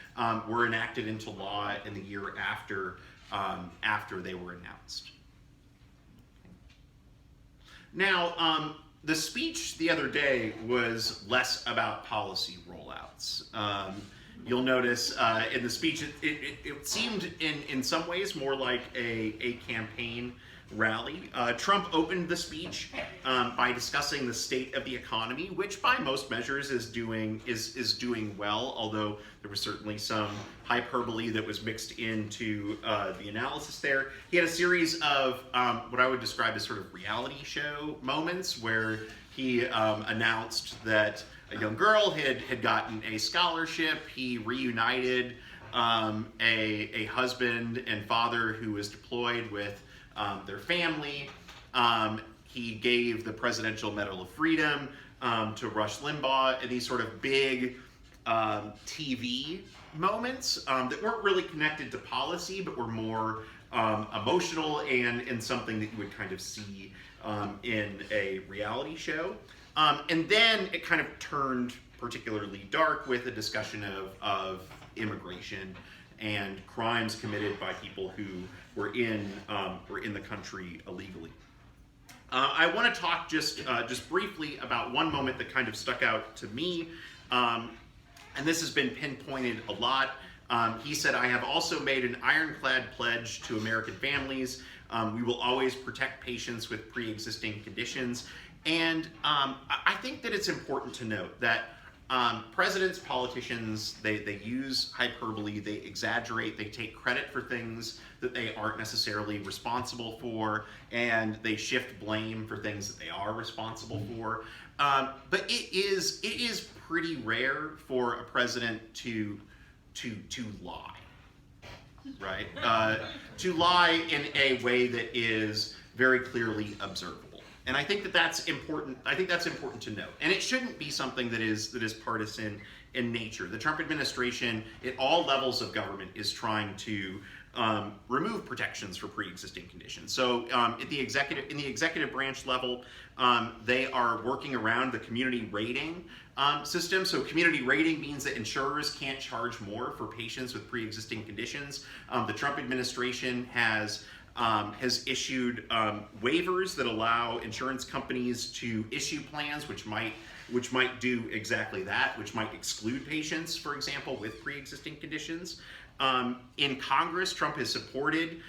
were enacted into law in the year after they were announced. Now, the speech the other day was less about policy rollouts. You'll notice in the speech, it seemed in some ways more like a campaign rally. Trump opened the speech by discussing the state of the economy, which by most measures is doing well, although there was certainly some hyperbole that was mixed into the analysis there. He had a series of what I would describe as sort of reality show moments where he announced that a young girl had gotten a scholarship. He reunited a husband and father who was deployed with their family. He gave the Presidential Medal of Freedom to Rush Limbaugh, and these sort of big TV moments that weren't really connected to policy, but were more emotional and something that you would kind of see in a reality show. And then it kind of turned particularly dark with a discussion of immigration and crimes committed by people who were in the country illegally. I want to talk just briefly about one moment that kind of stuck out to me, and this has been pinpointed a lot. He said, "I have also made an ironclad pledge to American families. We will always protect patients with pre-existing conditions." And I think that it's important to note that presidents, politicians, they use hyperbole, they exaggerate, they take credit for things that they aren't necessarily responsible for, and they shift blame for things that they are responsible for. But it is pretty rare for a president to lie, right? To lie in a way that is very clearly observable. And I think that's important. I think that's important to note. And it shouldn't be something that is partisan in nature. The Trump administration, at all levels of government, is trying to remove protections for pre-existing conditions. So in the executive branch level, they are working around the community rating system. So community rating means that insurers can't charge more for patients with pre-existing conditions. The Trump administration has issued waivers that allow insurance companies to issue plans which might do exactly that, which might exclude patients, for example, with pre-existing conditions. In Congress, Trump has supported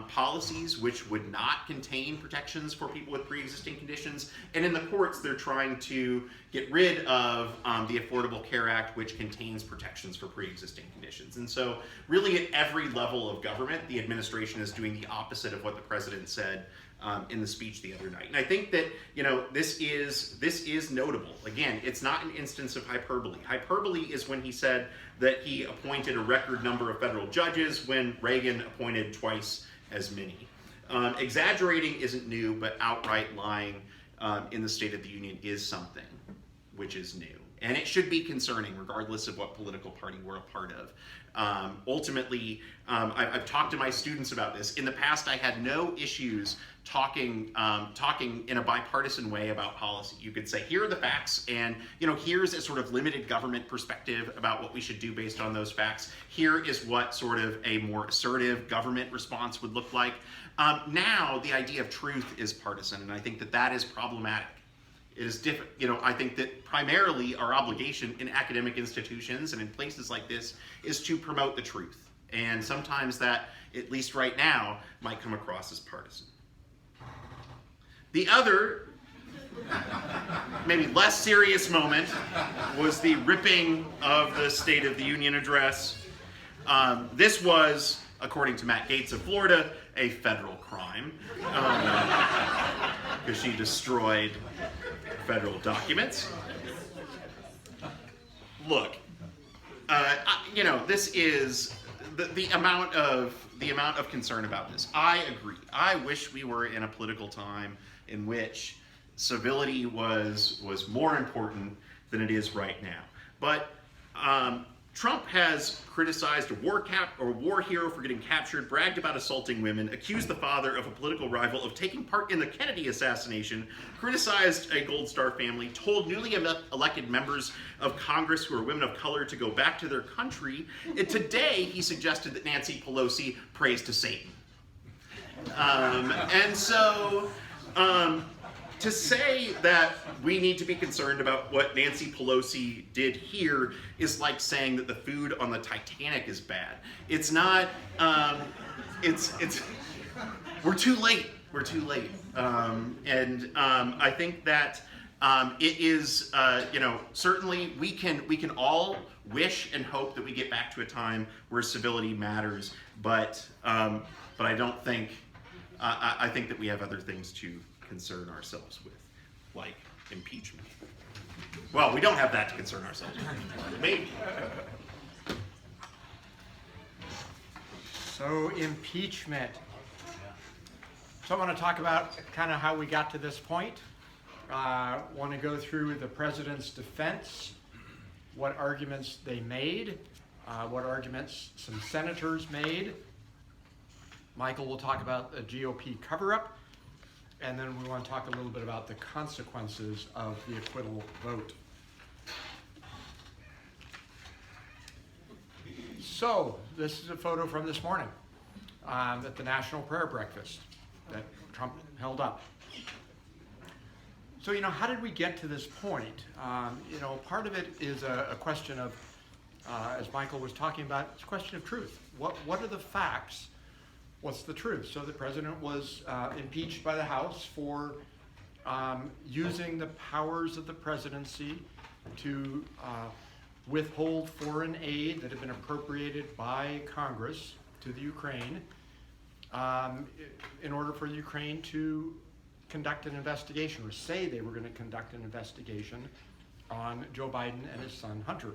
policies which would not contain protections for people with pre-existing conditions. And in the courts, they're trying to get rid of the Affordable Care Act, which contains protections for pre-existing conditions. And so really at every level of government, the administration is doing the opposite of what the president said in the speech the other night. And I think that, you know, this is notable. Again, it's not an instance of hyperbole. Hyperbole is when he said that he appointed a record number of federal judges when Reagan appointed twice as many. Exaggerating isn't new, but outright lying in the State of the Union is something which is new. And it should be concerning, regardless of what political party we're a part of. Ultimately, I've talked to my students about this. In the past, I had no issues talking in a bipartisan way about policy. You could say, here are the facts, and here's a sort of limited government perspective about what we should do based on those facts. Here is what sort of a more assertive government response would look like. Now, the idea of truth is partisan, and I think that is problematic. It is different. I think that primarily our obligation in academic institutions and in places like this is to promote the truth. And sometimes that, at least right now, might come across as partisan. The other, maybe less serious moment was the ripping of the State of the Union address. This was, according to Matt Gaetz of Florida, a federal crime because she destroyed federal documents. Look, this is the amount of concern about this. I agree. I wish we were in a political time in which civility was more important than it is right now. But Trump has criticized a war hero for getting captured, bragged about assaulting women, accused the father of a political rival of taking part in the Kennedy assassination, criticized a Gold Star family, told newly elected members of Congress who are women of color to go back to their country. And today, he suggested that Nancy Pelosi prays to Satan. To say that we need to be concerned about what Nancy Pelosi did here is like saying that the food on the Titanic is bad. It's not. We're too late. We're too late. I think that it is. Certainly we can all wish and hope that we get back to a time where civility matters. But I don't think. I think that we have other things to concern ourselves with, like impeachment. Well, we don't have that to concern ourselves with. Maybe. So impeachment. So I want to talk about kind of how we got to this point. Want to go through the president's defense, what arguments they made, what arguments some senators made. Michael will talk about the GOP cover-up. And then we want to talk a little bit about the consequences of the acquittal vote. So, this is a photo from this morning at the National Prayer Breakfast that Trump held up. So, how did we get to this point? Part of it is a question of, as Michael was talking about, it's a question of truth. What are the facts? What's the truth? So the president was impeached by the House for using the powers of the presidency to withhold foreign aid that had been appropriated by Congress to the Ukraine in order for Ukraine to conduct an investigation, or say they were going to conduct an investigation on Joe Biden and his son Hunter.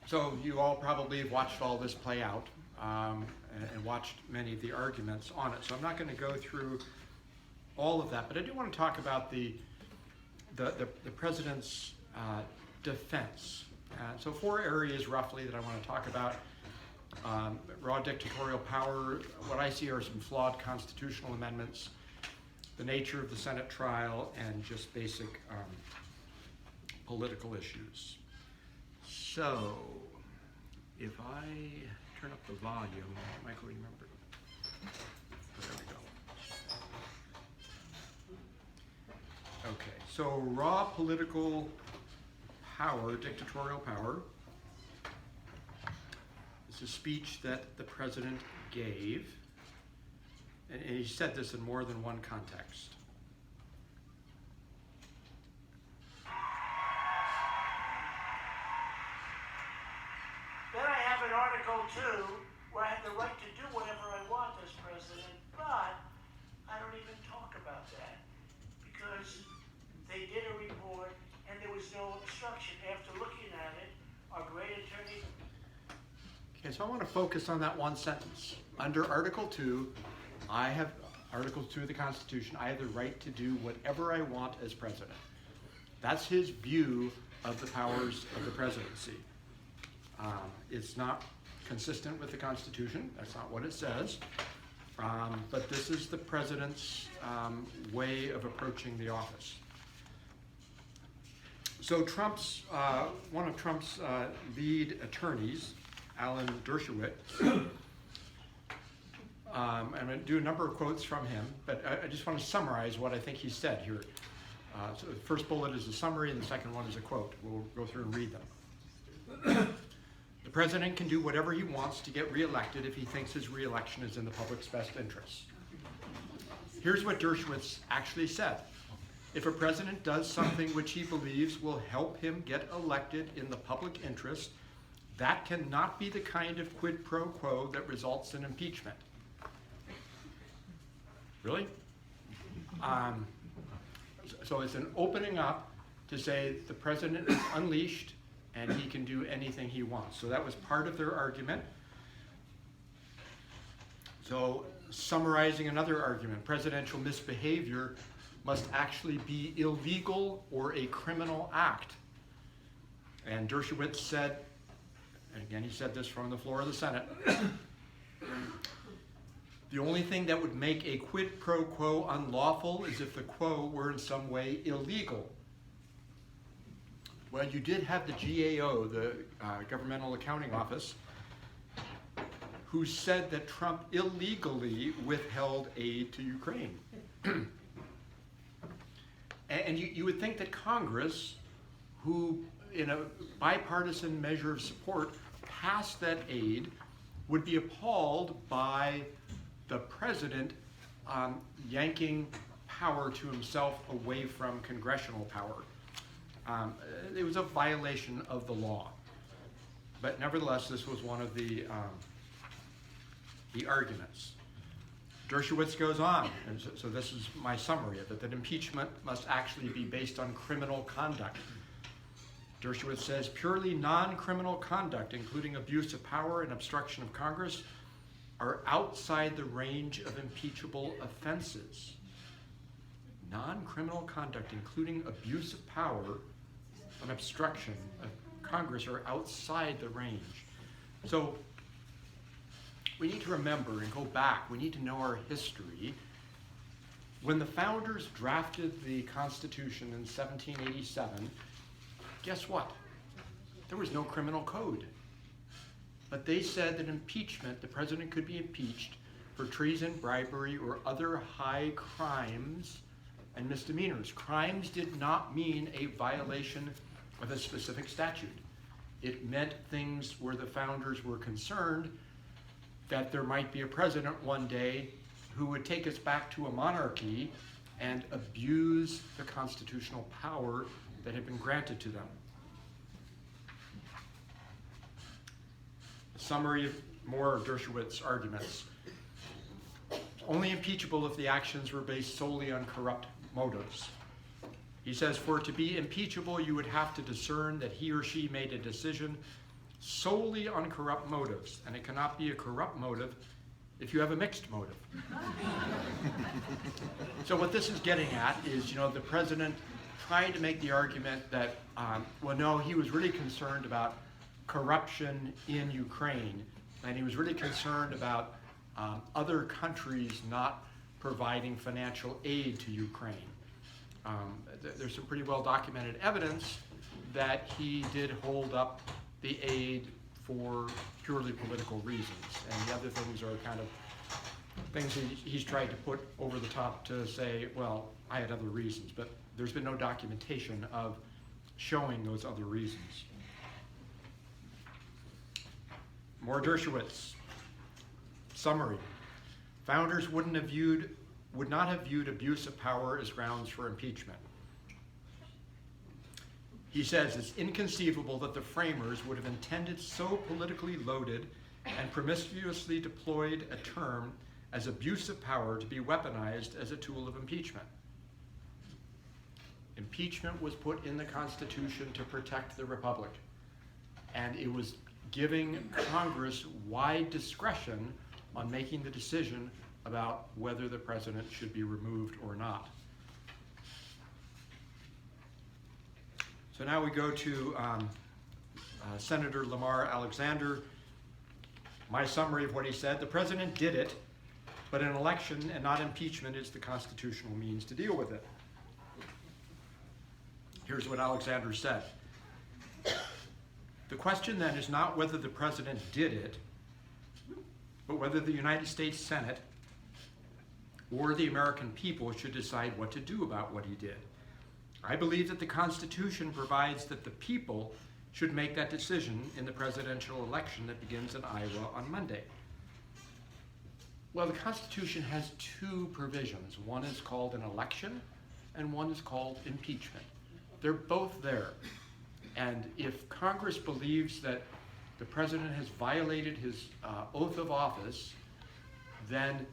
So you all probably have watched all this play out. And watched many of the arguments on it. So I'm not going to go through all of that, but I do want to talk about the president's defense. So 4 areas roughly that I want to talk about. Raw dictatorial power, what I see are some flawed constitutional amendments, the nature of the Senate trial, and just basic political issues. So, if I turn up the volume, Michael, remember? There we go. Okay, so raw political power, dictatorial power. It's a speech that the president gave, and he said this in more than one context. Then I have an Article 2 where I have the right to do whatever I want as president, but I don't even talk about that because they did a report and there was no obstruction. After looking at it, our great attorney. Okay, so I want to focus on that one sentence. Under Article 2, Article 2 of the Constitution, I have the right to do whatever I want as president. That's his view of the powers of the presidency. It's not consistent with the Constitution. That's not what it says. But this is the president's way of approaching the office. So one of Trump's lead attorneys, Alan Dershowitz, I'm going to do a number of quotes from him, but I just want to summarize what I think he said here. So the first bullet is a summary, and the second one is a quote. We'll go through and read them. The president can do whatever he wants to get reelected if he thinks his reelection is in the public's best interests. Here's what Dershowitz actually said. If a president does something which he believes will help him get elected in the public interest, that cannot be the kind of quid pro quo that results in impeachment. Really? So it's an opening up to say the president is unleashed and he can do anything he wants. So that was part of their argument. So summarizing another argument, presidential misbehavior must actually be illegal or a criminal act. And Dershowitz said, and again he said this from the floor of the Senate, the only thing that would make a quid pro quo unlawful is if the quo were in some way illegal. Well, you did have the GAO, the Governmental Accounting Office, who said that Trump illegally withheld aid to Ukraine. And you would think that Congress, who in a bipartisan measure of support passed that aid, would be appalled by the president yanking power to himself away from congressional power. It was a violation of the law. But nevertheless, this was one of the arguments. Dershowitz goes on, and so this is my summary of it, that impeachment must actually be based on criminal conduct. Dershowitz says, purely non-criminal conduct, including abuse of power and obstruction of Congress, are outside the range of impeachable offenses. Non-criminal conduct, including abuse of power and obstruction of Congress, are outside the range. So we need to remember and go back. We need to know our history. When the founders drafted the Constitution in 1787, guess what? There was no criminal code. But they said that impeachment, the president could be impeached for treason, bribery, or other high crimes and misdemeanors. Crimes did not mean a violation of a specific statute. It meant things where the founders were concerned that there might be a president one day who would take us back to a monarchy and abuse the constitutional power that had been granted to them. A summary of more of Dershowitz's arguments. Only impeachable if the actions were based solely on corrupt motives. He says, for it to be impeachable, you would have to discern that he or she made a decision solely on corrupt motives, and it cannot be a corrupt motive if you have a mixed motive. So what this is getting at is, the president tried to make the argument that, well, no, he was really concerned about corruption in Ukraine, and he was really concerned about other countries not providing financial aid to Ukraine. There's some pretty well documented evidence that he did hold up the aid for purely political reasons, and the other things are kind of things he's tried to put over the top to say, well, I had other reasons, but there's been no documentation of showing those other reasons. More Dershowitz. Summary. Founders would not have viewed abuse of power as grounds for impeachment. He says it's inconceivable that the framers would have intended so politically loaded and promiscuously deployed a term as abuse of power to be weaponized as a tool of impeachment. Impeachment was put in the Constitution to protect the Republic, and it was giving Congress wide discretion on making the decision about whether the president should be removed or not. So now we go to Senator Lamar Alexander. My summary of what he said: the president did it, but an election and not impeachment is the constitutional means to deal with it. Here's what Alexander said. The question then is not whether the president did it, but whether the United States Senate or the American people should decide what to do about what he did. I believe that the Constitution provides that the people should make that decision in the presidential election that begins in Iowa on Monday. Well, the Constitution has two provisions. One is called an election, and one is called impeachment. They're both there. And if Congress believes that the president has violated his oath of office, then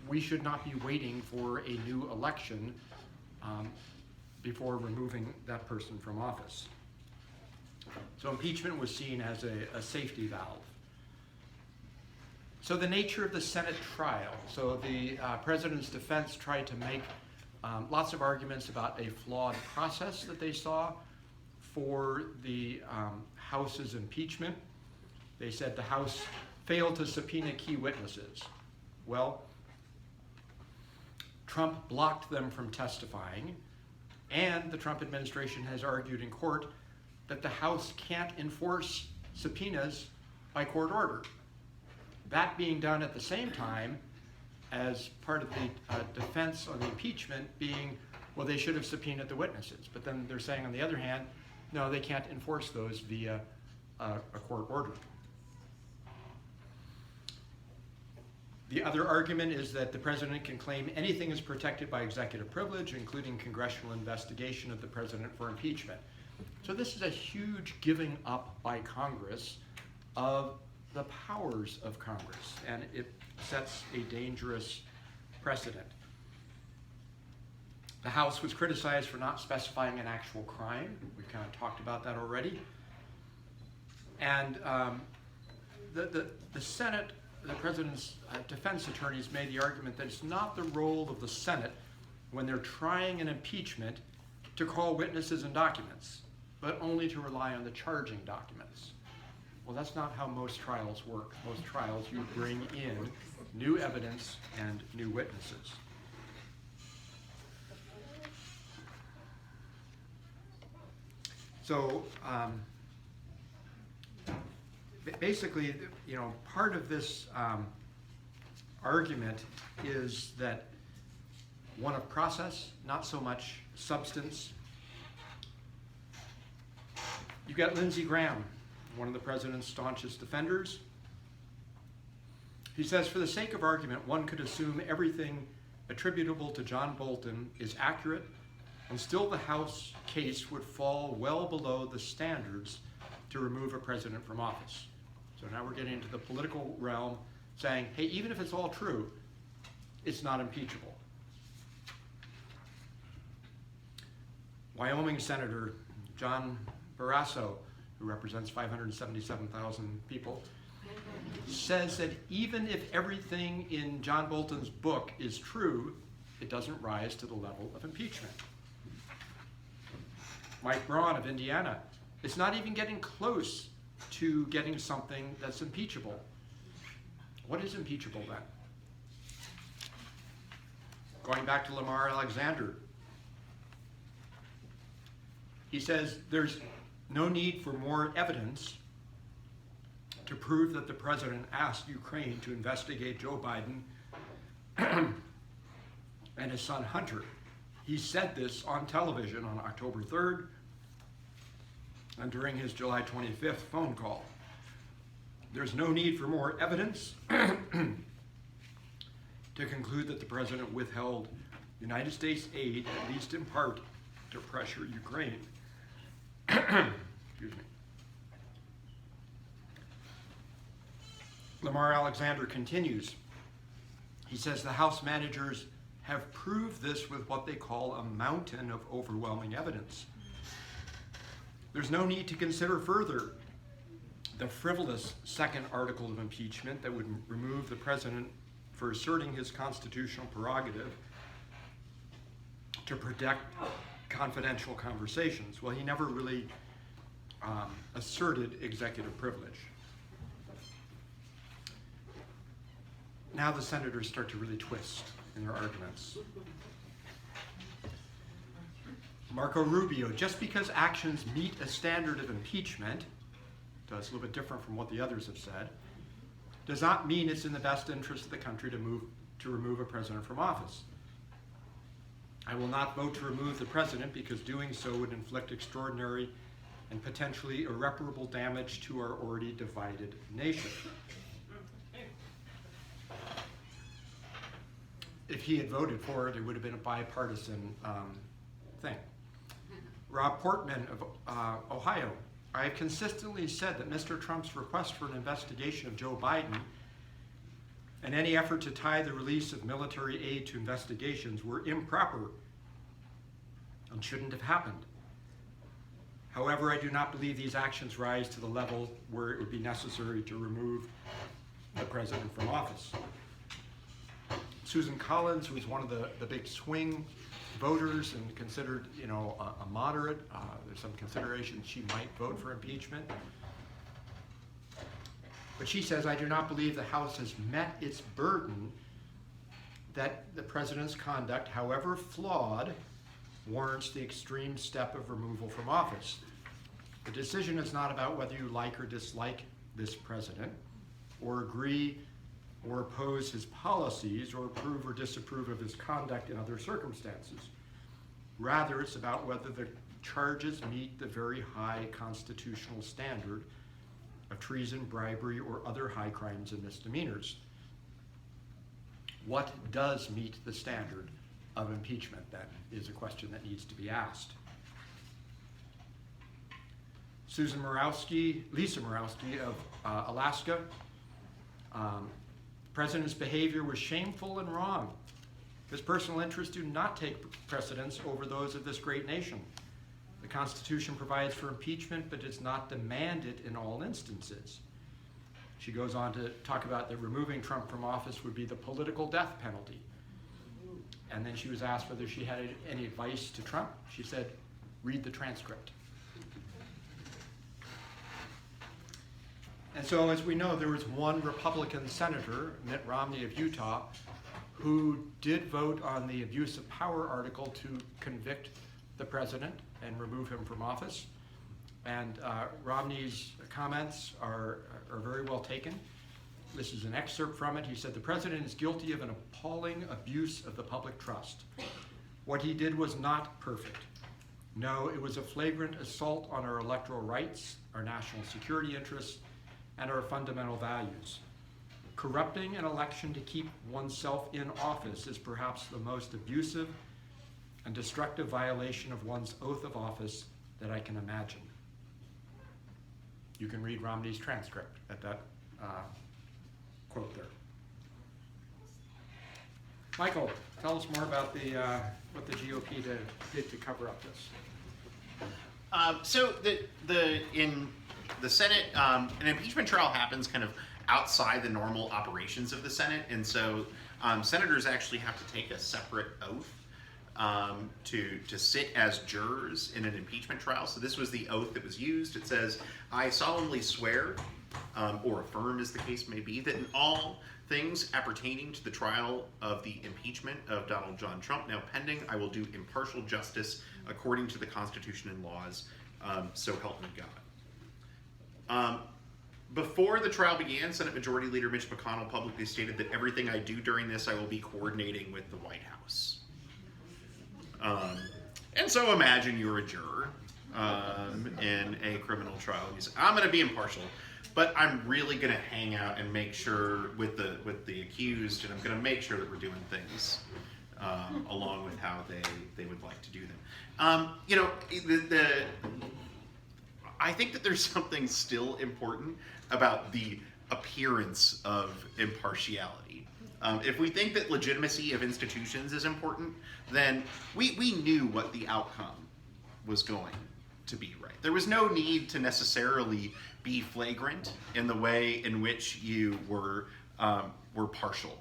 we should not be waiting for a new election before removing that person from office. So impeachment was seen as a safety valve. So the nature of the Senate trial. So the president's defense tried to make lots of arguments about a flawed process that they saw for the House's impeachment. They said the House failed to subpoena key witnesses. Well, Trump blocked them from testifying, and the Trump administration has argued in court that the House can't enforce subpoenas by court order. That being done at the same time as part of the defense on the impeachment being, well, they should have subpoenaed the witnesses. But then they're saying, on the other hand, no, they can't enforce those via a court order. The other argument is that the president can claim anything is protected by executive privilege, including congressional investigation of the president for impeachment. So this is a huge giving up by Congress of the powers of Congress, and it sets a dangerous precedent. The House was criticized for not specifying an actual crime. We've kind of talked about that already. And the Senate, the president's defense attorneys made the argument that it's not the role of the Senate when they're trying an impeachment to call witnesses and documents, but only to rely on the charging documents. Well, that's not how most trials work. Most trials, you bring in new evidence and new witnesses. So basically, you know, part of this argument is that one of process, not so much substance. You've got Lindsey Graham, one of the president's staunchest defenders. He says, for the sake of argument, one could assume everything attributable to John Bolton is accurate, and still the House case would fall well below the standards to remove a president from office. So now we're getting into the political realm, saying, hey, even if it's all true, it's not impeachable. Wyoming Senator John Barrasso, who represents 577,000 people, says that even if everything in John Bolton's book is true, it doesn't rise to the level of impeachment. Mike Braun of Indiana, it's not even getting close to getting something that's impeachable. What is impeachable then? Going back to Lamar Alexander, he says there's no need for more evidence to prove that the president asked Ukraine to investigate Joe Biden and his son Hunter. He said this on television on October 3rd and during his July 25th phone call. There's no need for more evidence to conclude that the president withheld United States aid, at least in part, to pressure Ukraine. Excuse me. Lamar Alexander continues. He says the House managers have proved this with what they call a mountain of overwhelming evidence. There's no need to consider further the frivolous second article of impeachment that would remove the president for asserting his constitutional prerogative to protect confidential conversations. Well, he never really asserted executive privilege. Now the senators start to really twist in their arguments. Marco Rubio, just because actions meet a standard of impeachment, so it's a little bit different from what the others have said, does not mean it's in the best interest of the country to remove a president from office. I will not vote to remove the president because doing so would inflict extraordinary and potentially irreparable damage to our already divided nation. If he had voted for it, it would have been a bipartisan thing. Rob Portman of Ohio. I have consistently said that Mr. Trump's request for an investigation of Joe Biden and any effort to tie the release of military aid to investigations were improper and shouldn't have happened. However, I do not believe these actions rise to the level where it would be necessary to remove the president from office. Susan Collins, who was one of the big swing voters and considered, a moderate, there's some consideration she might vote for impeachment. But she says, I do not believe the House has met its burden that the president's conduct, however flawed, warrants the extreme step of removal from office. The decision is not about whether you like or dislike this president, or agree or oppose his policies, or approve or disapprove of his conduct in other circumstances. Rather, it's about whether the charges meet the very high constitutional standard of treason, bribery, or other high crimes and misdemeanors. What does meet the standard of impeachment, then, is a question that needs to be asked. Lisa Murawski of Alaska. The president's behavior was shameful and wrong. His personal interests do not take precedence over those of this great nation. The Constitution provides for impeachment, but does not demand it in all instances. She goes on to talk about that removing Trump from office would be the political death penalty. And then she was asked whether she had any advice to Trump. She said, read the transcript. And so, as we know, there was one Republican senator, Mitt Romney of Utah, who did vote on the abuse of power article to convict the president and remove him from office. And Romney's comments are very well taken. This is an excerpt from it. He said, the president is guilty of an appalling abuse of the public trust. What he did was not perfect. No, it was a flagrant assault on our electoral rights, our national security interests, and our fundamental values. Corrupting an election to keep oneself in office is perhaps the most abusive and destructive violation of one's oath of office that I can imagine. You can read Romney's transcript at that quote there. Michael, tell us more about what the GOP did to cover up this. So in the Senate, an impeachment trial happens kind of outside the normal operations of the Senate, and so senators actually have to take a separate oath to sit as jurors in an impeachment trial. So this was the oath that was used. It says, I solemnly swear, or affirm as the case may be, that in all things appertaining to the trial of the impeachment of Donald John Trump, now pending, I will do impartial justice according to the Constitution and laws, so help me God. Before the trial began, Senate Majority Leader Mitch McConnell publicly stated that everything I do during this, I will be coordinating with the White House. And so imagine you're a juror in a criminal trial. You say, I'm going to be impartial. but I'm really going to hang out and make sure with the accused, and I'm going to make sure that we're doing things along with how they would like to do them. You know, I think that there's something still important about the appearance of impartiality. If we think that legitimacy of institutions is important, then we knew what the outcome was going to be, right? There was no need to necessarily be flagrant in the way in which you were partial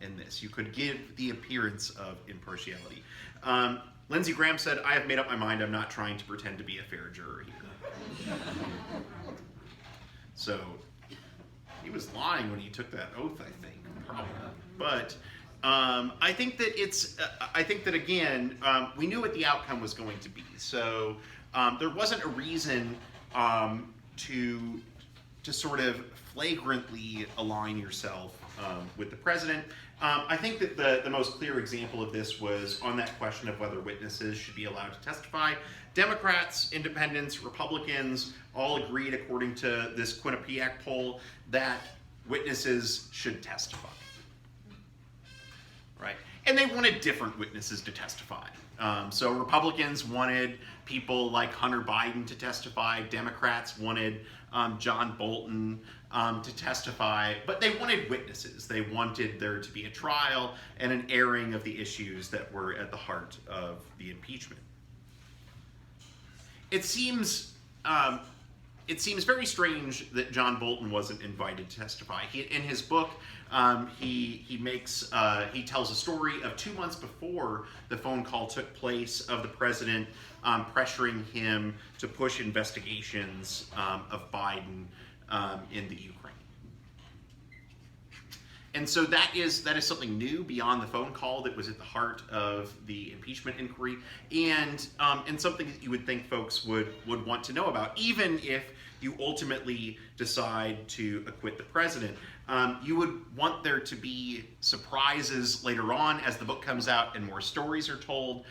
in this. You could give the appearance of impartiality. Lindsey Graham said, "I have made up my mind. I'm not trying to pretend to be a fair juror here." So he was lying when he took that oath, I think, probably. But I think that again, we knew what the outcome was going to be. So there wasn't a reason to sort of flagrantly align yourself with the president. I think that the most clear example of this was on that question of whether witnesses should be allowed to testify. Democrats, independents, Republicans all agreed, according to this Quinnipiac poll, that witnesses should testify. Right? And they wanted different witnesses to testify. So Republicans wanted people like Hunter Biden to testify. Democrats wanted John Bolton to testify, but they wanted witnesses. They wanted there to be a trial and an airing of the issues that were at the heart of the impeachment. It seems very strange that John Bolton wasn't invited to testify. In his book, he tells a story of 2 months before the phone call took place of the president pressuring him to push investigations of Biden in the Ukraine. And so that is something new beyond the phone call that was at the heart of the impeachment inquiry, and something that you would think folks would want to know about, even if you ultimately decide to acquit the president. You would want there to be surprises later on as the book comes out and more stories are told.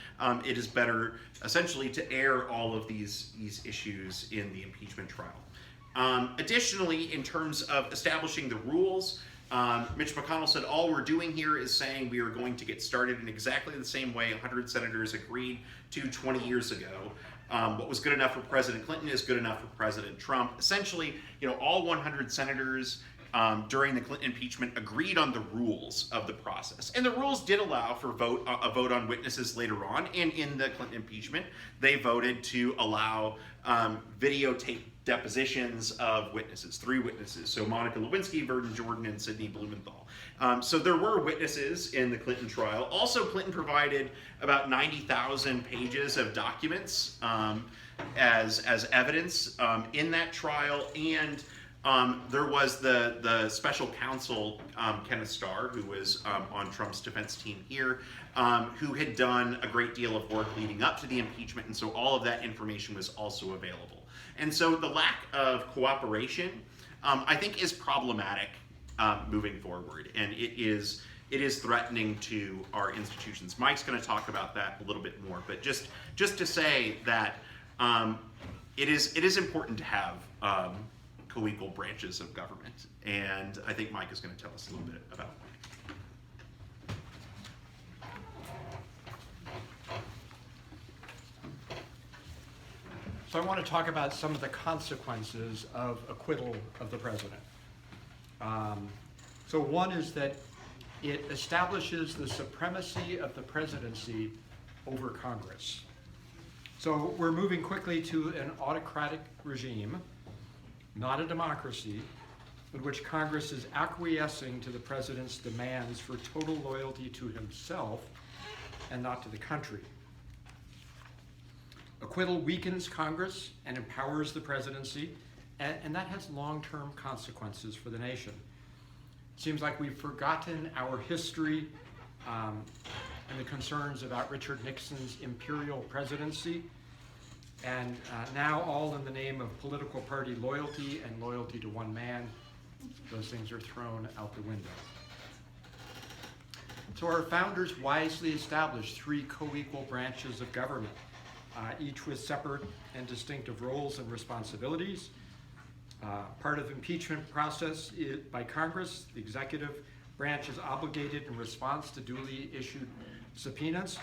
It is better essentially to air all of these issues in the impeachment trial. Additionally, in terms of establishing the rules, Mitch McConnell said, all we're doing here is saying we are going to get started in exactly the same way 100 senators agreed to 20 years ago. What was good enough for President Clinton is good enough for President Trump. Essentially, all 100 senators during the Clinton impeachment agreed on the rules of the process. And the rules did allow for a vote on witnesses later on. And in the Clinton impeachment, they voted to allow videotape depositions of witnesses, 3 witnesses. So Monica Lewinsky, Verdon Jordan, and Sidney Blumenthal. So there were witnesses in the Clinton trial. Also, Clinton provided about 90,000 pages of documents as evidence in that trial. And there was the special counsel, Kenneth Starr, who was on Trump's defense team here, who had done a great deal of work leading up to the impeachment, and so all of that information was also available. And so the lack of cooperation, I think, is problematic moving forward, and it is threatening to our institutions. Mike's going to talk about that a little bit more, but just to say that it is important to have co-equal branches of government, and I think Mike is going to tell us a little bit about that. So I want to talk about some of the consequences of acquittal of the president. So one is that it establishes the supremacy of the presidency over Congress. So we're moving quickly to an autocratic regime, not a democracy, in which Congress is acquiescing to the president's demands for total loyalty to himself and not to the country. Acquittal weakens Congress and empowers the presidency, and that has long-term consequences for the nation. It seems like we've forgotten our history and the concerns about Richard Nixon's imperial presidency, and now all in the name of political party loyalty and loyalty to one man, those things are thrown out the window. So our founders wisely established 3 co-equal branches of government, each with separate and distinctive roles and responsibilities. Part of the impeachment process by Congress, the executive branch is obligated in response to duly issued subpoenas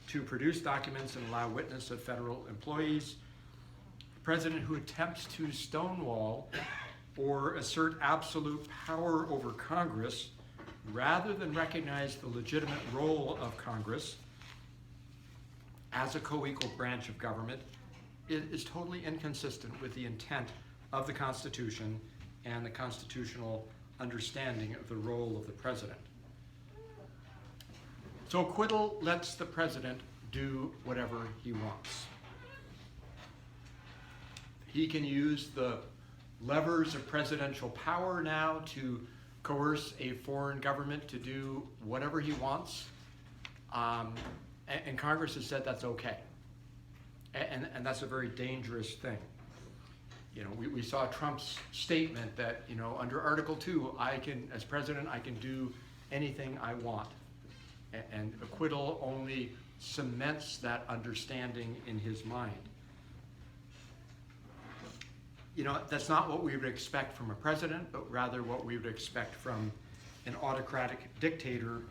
to produce documents and allow witness of federal employees. The president who attempts to stonewall or assert absolute power over Congress rather than recognize the legitimate role of Congress as a co-equal branch of government is totally inconsistent with the intent of the Constitution and the constitutional understanding of the role of the president. So acquittal lets the president do whatever he wants. He can use the levers of presidential power now to coerce a foreign government to do whatever he wants, and Congress has said that's okay. And that's a very dangerous thing. You know, we saw Trump's statement that, you know, under Article 2, as president, I can do anything I want. And acquittal only cements that understanding in his mind. You know, that's not what we would expect from a president, but rather what we would expect from an autocratic dictator,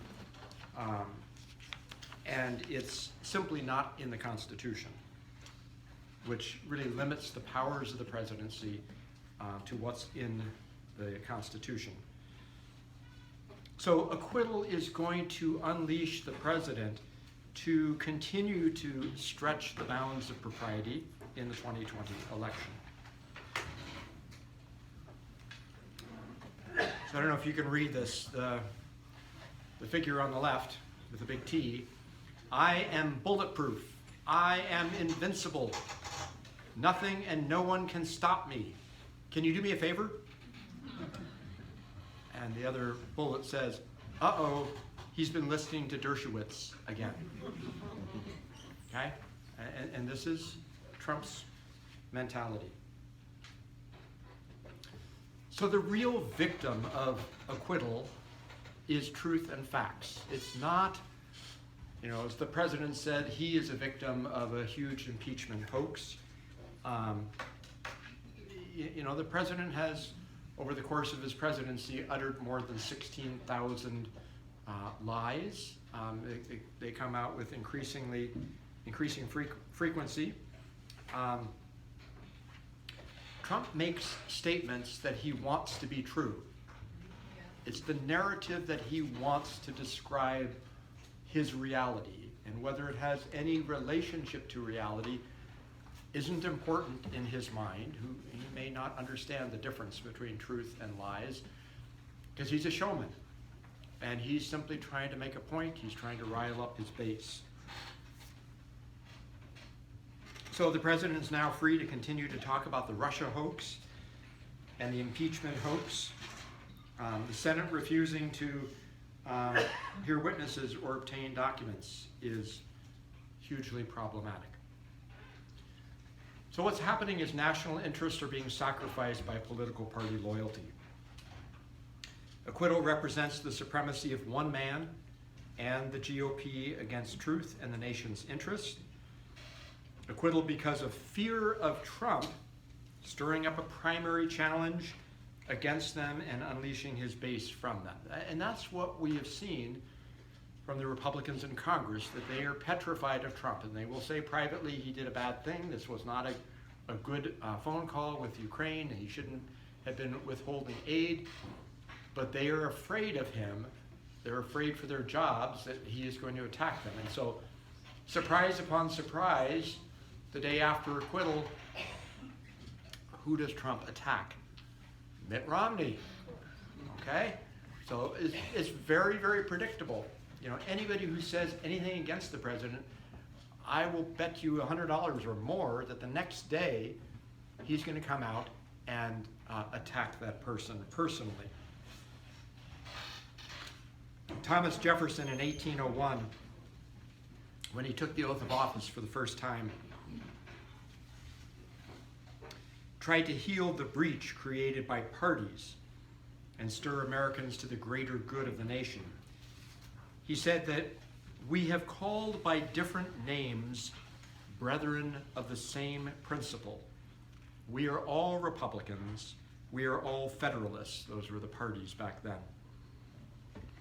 and it's simply not in the Constitution, which really limits the powers of the presidency to what's in the Constitution. So acquittal is going to unleash the president to continue to stretch the bounds of propriety in the 2020 election. So I don't know if you can read this, the figure on the left with a big T. I am bulletproof. I am invincible. Nothing and no one can stop me. Can you do me a favor? And the other bullet says, uh-oh, he's been listening to Dershowitz again. Okay? And this is Trump's mentality. So the real victim of acquittal is truth and facts. It's not, you know, as the president said, he is a victim of a huge impeachment hoax. You know, the president has, over the course of his presidency, uttered more than 16,000 lies. They come out with increasing frequency. Trump makes statements that he wants to be true. It's the narrative that he wants to describe his reality, and whether it has any relationship to reality isn't important in his mind. He may not understand the difference between truth and lies, because he's a showman, and he's simply trying to make a point. He's trying to rile up his base. So the president is now free to continue to talk about the Russia hoax and the impeachment hoax. The Senate refusing to hear witnesses or obtain documents is hugely problematic. So what's happening is national interests are being sacrificed by political party loyalty. Acquittal represents the supremacy of one man and the GOP against truth and the nation's interests. Acquittal because of fear of Trump, stirring up a primary challenge against them and unleashing his base from them. And that's what we have seen from the Republicans in Congress, that they are petrified of Trump, and they will say privately he did a bad thing. This was not a good phone call with Ukraine, and he shouldn't have been withholding aid, but they are afraid of him. They're afraid for their jobs that he is going to attack them. And so, surprise upon surprise, the day after acquittal, who does Trump attack? Mitt Romney. Okay? So it's very, very predictable. You know, anybody who says anything against the president, I will bet you $100 or more that the next day he's going to come out and attack that person personally. Thomas Jefferson in 1801, when he took the oath of office for the first time, tried to heal the breach created by parties and stir Americans to the greater good of the nation. He said that we have called by different names brethren of the same principle. We are all Republicans, We are all Federalists. Those were the parties back then.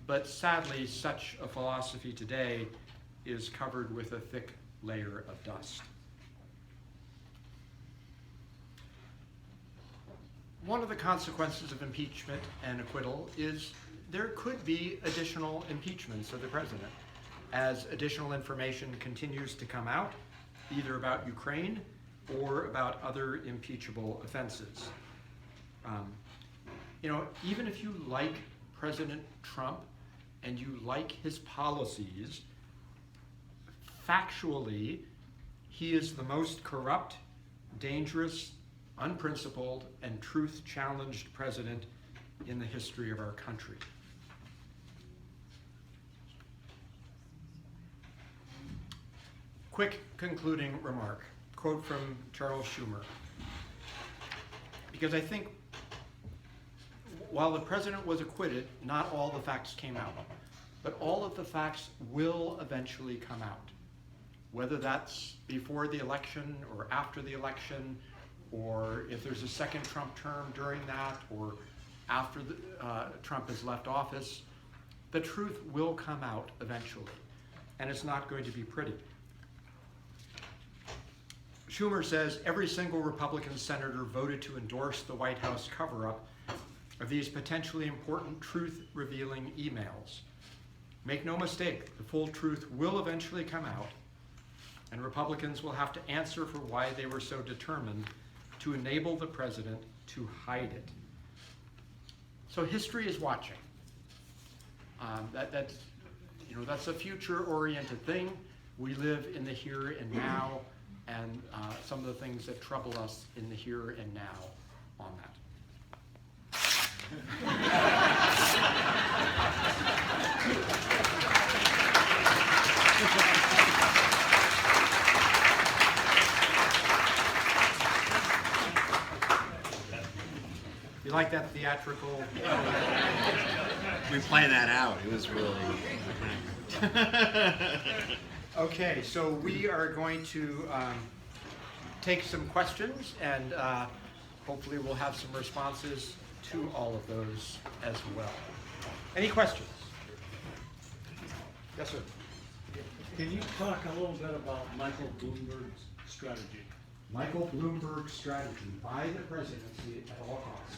But sadly, such a philosophy today is covered with a thick layer of dust. One of the consequences of impeachment and acquittal is there could be additional impeachments of the president as additional information continues to come out, either about Ukraine or about other impeachable offenses. Even if you like President Trump and you like his policies, factually, he is the most corrupt, dangerous, unprincipled, and truth-challenged president in the history of our country. Quick concluding remark, quote from Charles Schumer. Because I think while the president was acquitted, not all the facts came out, but all of the facts will eventually come out. Whether that's before the election or after the election, or if there's a second Trump term during that, or after Trump has left office, the truth will come out eventually, and it's not going to be pretty. Schumer says every single Republican senator voted to endorse the White House cover-up of these potentially important truth-revealing emails. Make no mistake, the full truth will eventually come out, and Republicans will have to answer for why they were so determined to enable the president to hide it. So history is watching. That's a future-oriented thing. We live in the here and now, and some of the things that trouble us in the here and now on that. You like that theatrical? We planned that out. It was really. Okay, so we are going to take some questions, and hopefully we'll have some responses to all of those as well. Any questions? Yes, sir. Can you talk a little bit about Michael Bloomberg's strategy? Michael Bloomberg's strategy: buy the presidency at all costs.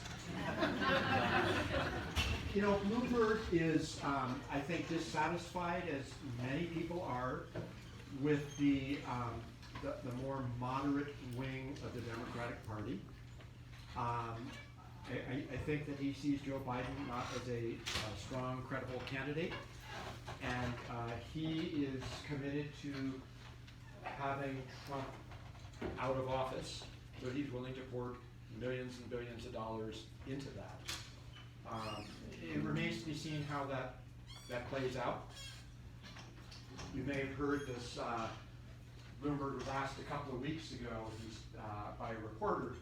Bloomberg is, I think, dissatisfied, as many people are, with the more moderate wing of the Democratic Party. I think that he sees Joe Biden not as a strong, credible candidate, and he is committed to having Trump out of office, so he's willing to pour millions and billions of dollars into that. It remains to be seen how that plays out. You may have heard this, Bloomberg was asked a couple of weeks ago by a reporter,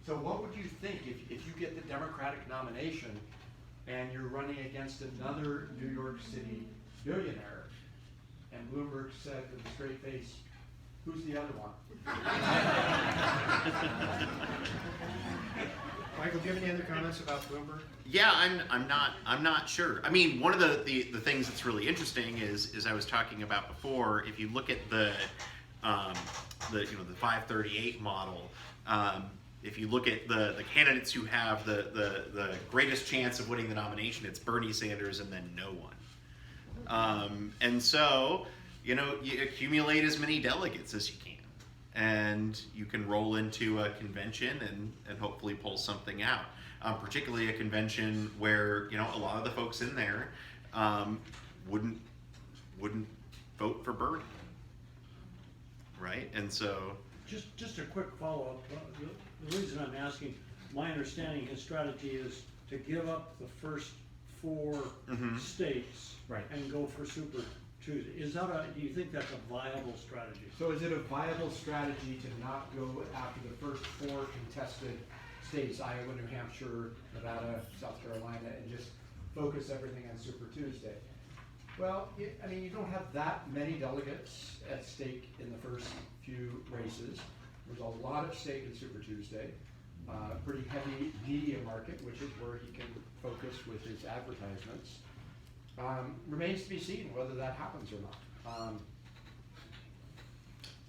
so what would you think if you get the Democratic nomination and you're running against another New York City billionaire? And Bloomberg said with a straight face, who's the other one? Michael, do you have any other comments about Bloomberg? Yeah, I'm not sure. I mean, one of the things that's really interesting is I was talking about before. If you look at the 538 model, if you look at the candidates who have the greatest chance of winning the nomination, it's Bernie Sanders and then no one. And so, you accumulate as many delegates as you can, and you can roll into a convention and hopefully pull something out. Particularly a convention where a lot of the folks in there wouldn't vote for Bernie, right? And so just a quick follow-up. The reason I'm asking, my understanding his strategy is to give up the first 4 states, right, and go for Super Tuesday. Do you think that's a viable strategy? So is it a viable strategy to not go after the first 4 contested states, Iowa, New Hampshire, Nevada, South Carolina, and just focus everything on Super Tuesday? Well, you don't have that many delegates at stake in the first few races. There's a lot at stake in Super Tuesday. pretty heavy media market, which is where he can focus with his advertisements. Remains to be seen whether that happens or not.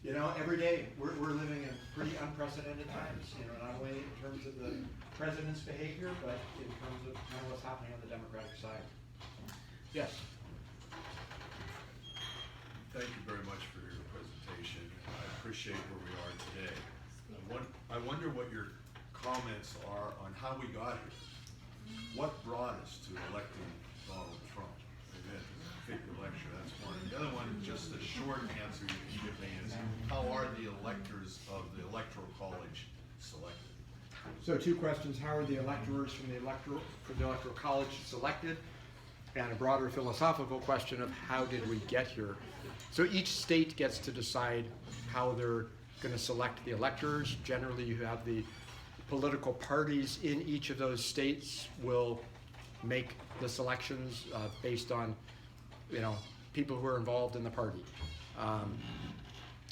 You know, every day we're living in pretty unprecedented times, you know, not only in terms of the president's behavior, but in terms of kind of what's happening on the Democratic side. Yes? Thank you very much for your presentation. I appreciate where we are today. I wonder what your comments are on how we got here. What brought us to electing Donald Trump? Again, pick your lecture, that's one. The other one, just a short answer you can give me is, how are the electors of the Electoral College selected? So two questions: how are the electors from the Electoral College selected? And a broader philosophical question of how did we get here? So each state gets to decide how they're going to select the electors. Generally, you have the political parties in each of those states will make the selections based on, you know, people who are involved in the party.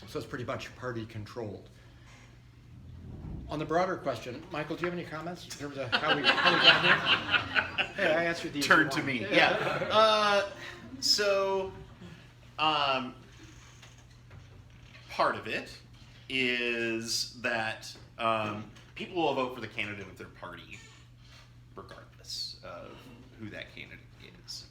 So it's pretty much party controlled. On the broader question, Michael, do you have any comments in terms of how we got here? Hey, I answered these. Turn to me. Yeah. Part of it is that people will vote for the candidate of their party, regardless of who that candidate is.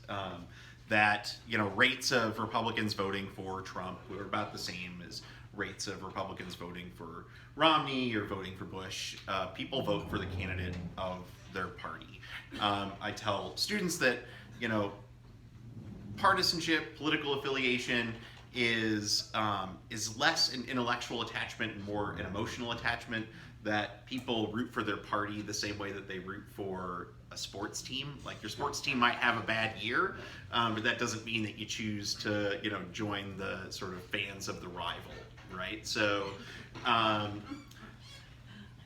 That, you know, rates of Republicans voting for Trump are about the same as rates of Republicans voting for Romney or voting for Bush. People vote for the candidate of their party. I tell students that, you know, partisanship, political affiliation is less an intellectual attachment and more an emotional attachment, that people root for their party the same way that they root for a sports team. Like, your sports team might have a bad year, but that doesn't mean that you choose to, you know, join the sort of fans of the rival, right? So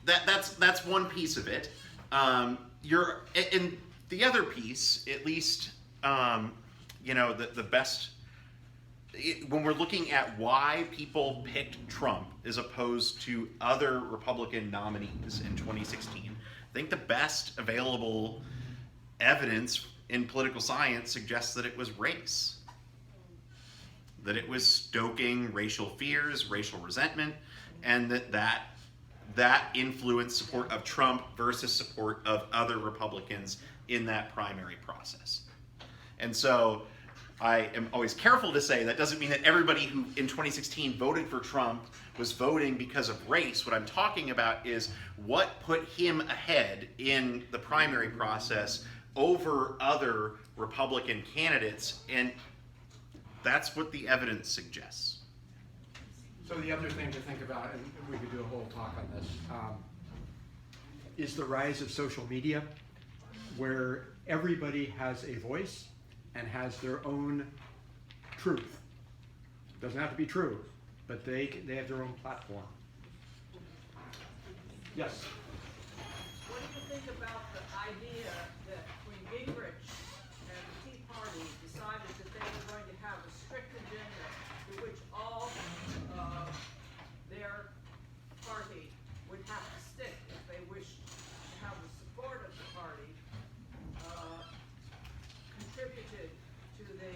that's one piece of it. And the other piece, at least, you know, the best, when we're looking at why people picked Trump as opposed to other Republican nominees in 2016, I think the best available evidence in political science suggests that it was race. That it was stoking racial fears, racial resentment, and that influenced support of Trump versus support of other Republicans in that primary process. And so I am always careful to say that doesn't mean that everybody who in 2016 voted for Trump was voting because of race. What I'm talking about is what put him ahead in the primary process over other Republican candidates, and that's what the evidence suggests. So the other thing to think about, and we could do a whole talk on this, is the rise of social media, where everybody has a voice and has their own truth. Doesn't have to be true, but they have their own platform. Yes? What do you think about the idea that when Gingrich and the Tea Party decided that they were going to have a strict agenda to which all their party would have to stick if they wished to have the support of the party, contributed to the